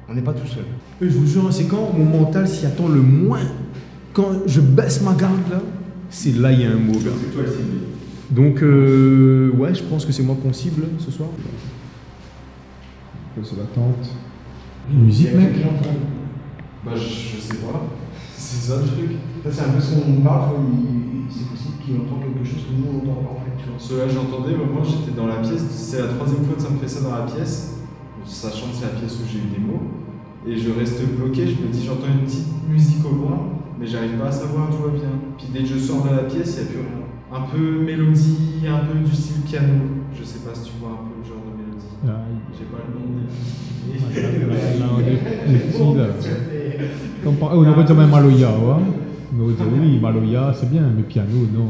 On n'est pas tout seul. Je vous jure, c'est quand mon mental s'y attend le moins. Quand je baisse ma garde là, c'est là il y a un mot, gars. C'est toi le cible. Donc, ouais, je pense que c'est moi qu'on cible ce soir. C'est la tente. Une musique, mec? Bah je sais pas. C'est ça le truc. Ça, c'est un peu ce qu'on parle, c'est possible qu'il entend quelque chose que nous on n'entend pas, en fait, tu vois. Ceux-là j'entendais, mais moi j'étais dans la pièce. C'est la troisième fois que ça me fait ça dans la pièce. Sachant que c'est la pièce où j'ai eu des mots. Et je reste bloqué, je me dis j'entends une petite musique au loin, mais j'arrive pas à savoir d'où elle vient. Puis dès que je sors de la pièce, il n'y a plus rien. Un peu mélodie, un peu du style piano. Je sais pas si tu vois un peu le genre de mélodie. J'ai pas le nom. On aurait dit même Maloya, ouais. On aurait dit oui, Maloya, c'est bien, mais piano, non.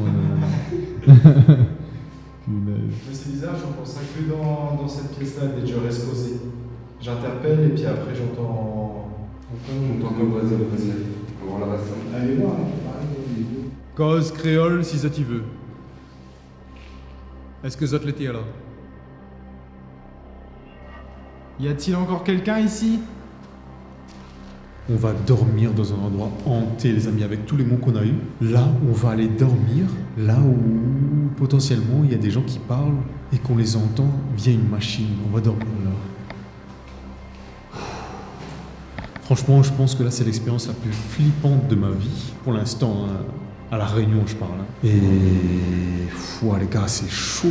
Mais c'est bizarre, je pense que dans cette pièce-là, dès que je reste posé, j'interpelle et puis après j'entends. Comme vas-y. On va la reste. Allez voir, Cause créole si ça t'y veut. Est-ce que Zot l'était là? Y a-t-il encore quelqu'un ici? On va dormir dans un endroit hanté, les amis, avec tous les mots qu'on a eus. Là, on va aller dormir, là où potentiellement il y a des gens qui parlent et qu'on les entend via une machine. On va dormir là. Franchement, je pense que là, c'est l'expérience la plus flippante de ma vie, pour l'instant, hein. À La Réunion, je parle. Hein. Et... Ouah, les gars, c'est chaud.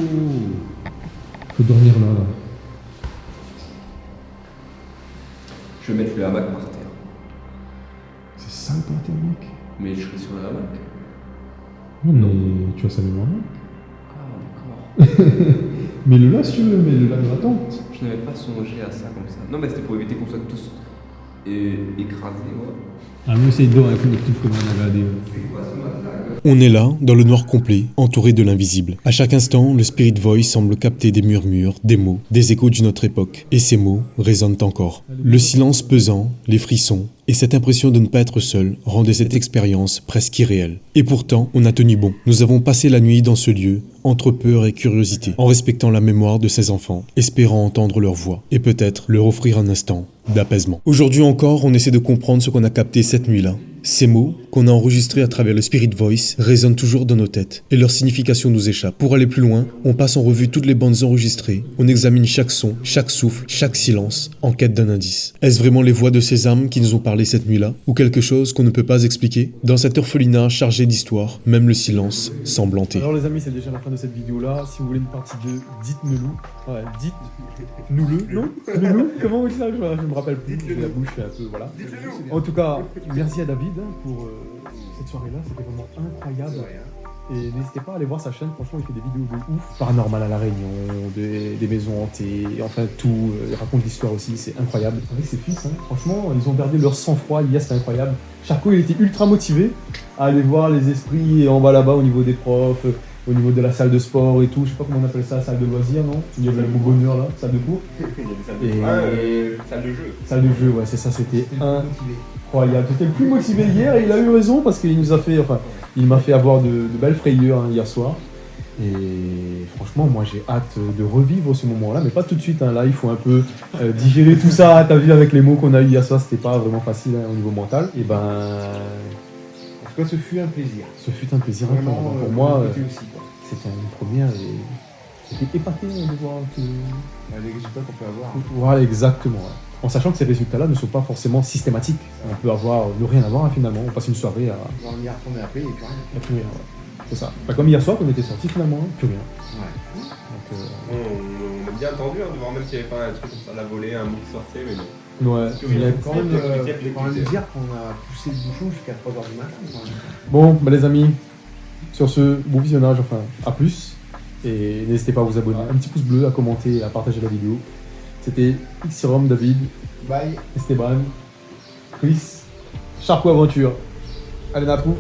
Faut dormir là. Je vais mettre le hamac par terre. C'est sale par terre, mec. Mais je serai sur le hamac. Non, mais tu vas s'allumer en main. Ah, d'accord. Mets-le là si tu veux, mets-le là dans la tente. Je n'avais pas songé à ça comme ça. Non, mais c'était pour éviter qu'on soit tous écrasés, ouais. Ah, nous, c'est d'or, il faut notre comme on avait AD. On est là, dans le noir complet, entouré de l'invisible. À chaque instant, le Spirit Voice semble capter des murmures, des mots, des échos d'une autre époque. Et ces mots résonnent encore. Le silence pesant, les frissons, et cette impression de ne pas être seul rendaient cette expérience presque irréelle. Et pourtant, on a tenu bon. Nous avons passé la nuit dans ce lieu, entre peur et curiosité, en respectant la mémoire de ces enfants, espérant entendre leur voix, et peut-être leur offrir un instant d'apaisement. Aujourd'hui encore, on essaie de comprendre ce qu'on a capté cette nuit-là. Ces mots, qu'on a enregistrés à travers le Spirit Voice, résonnent toujours dans nos têtes, et leur signification nous échappe. Pour aller plus loin, on passe en revue toutes les bandes enregistrées, on examine chaque son, chaque souffle, chaque silence, en quête d'un indice. Est-ce vraiment les voix de ces âmes qui nous ont parlé cette nuit-là, ou quelque chose qu'on ne peut pas expliquer? Dans cet orphelinat chargé d'histoire, même le silence semble hanté. Alors les amis, c'est déjà la fin de cette vidéo-là. Si vous voulez une partie 2, dites-nous-le. Ouais, dites-nous-le. Non? Nous-le? Comment on dit ça? Je me rappelle plus. La bouche est un peu, voilà. En tout cas, merci à David pour cette soirée-là. C'était vraiment incroyable. Et n'hésitez pas à aller voir sa chaîne, franchement il fait des vidéos de ouf. Paranormal à La Réunion, des maisons hantées, enfin tout, il raconte l'histoire aussi, c'est incroyable. Avec ses fils, hein, franchement, ils ont gardé leur sang-froid, hier c'était incroyable. Charcot il était ultra motivé à aller voir les esprits en bas là-bas au niveau des profs, au niveau de la salle de sport et tout, je sais pas comment on appelle ça, salle de loisirs, non? Il y avait le mot bonheur là, salle de cours. Salle de jeu. Salle de jeu, ouais, c'est ça, c'était incroyable. C'était le plus motivé hier et il a eu raison parce qu'il nous a fait, enfin, il m'a fait avoir de belles frayeurs hein, hier soir. Et franchement, moi j'ai hâte de revivre ce moment-là, mais pas tout de suite. Hein. Là, il faut un peu digérer tout ça. T'as vu avec les mots qu'on a eu hier soir, c'était pas vraiment facile hein, au niveau mental. Et ben, En tout cas, ce fut un plaisir. ce fut un plaisir. Vraiment, pour moi, aussi, quoi. c'était une première et j'étais épaté hein, de voir que. Les résultats qu'on peut avoir. Voilà, exactement. Ouais. En sachant que ces résultats-là ne sont pas forcément systématiques. On peut avoir ne rien avoir hein, finalement. On passe une soirée à. On va y retourner après et puis rien. à plus rien. Ouais. C'est ça. Pas comme hier soir qu'on était sortis finalement, hein, plus rien. Ouais. Donc, On a bien attendu de voir même s'il n'y avait pas un truc comme ça, la volée, un mot qui sortait, mais non. ouais. Il faut quand même dire qu'on a poussé le bouchon jusqu'à 3h du matin. Quand même. Bon, bah les amis, sur ce, bon visionnage, enfin, à plus. Et n'hésitez pas à vous abonner, un petit pouce bleu, à commenter et à partager la vidéo. C'était Xirom, David, Bye. Esteban, Chris, Charcot Aventure. Allez, Natrou.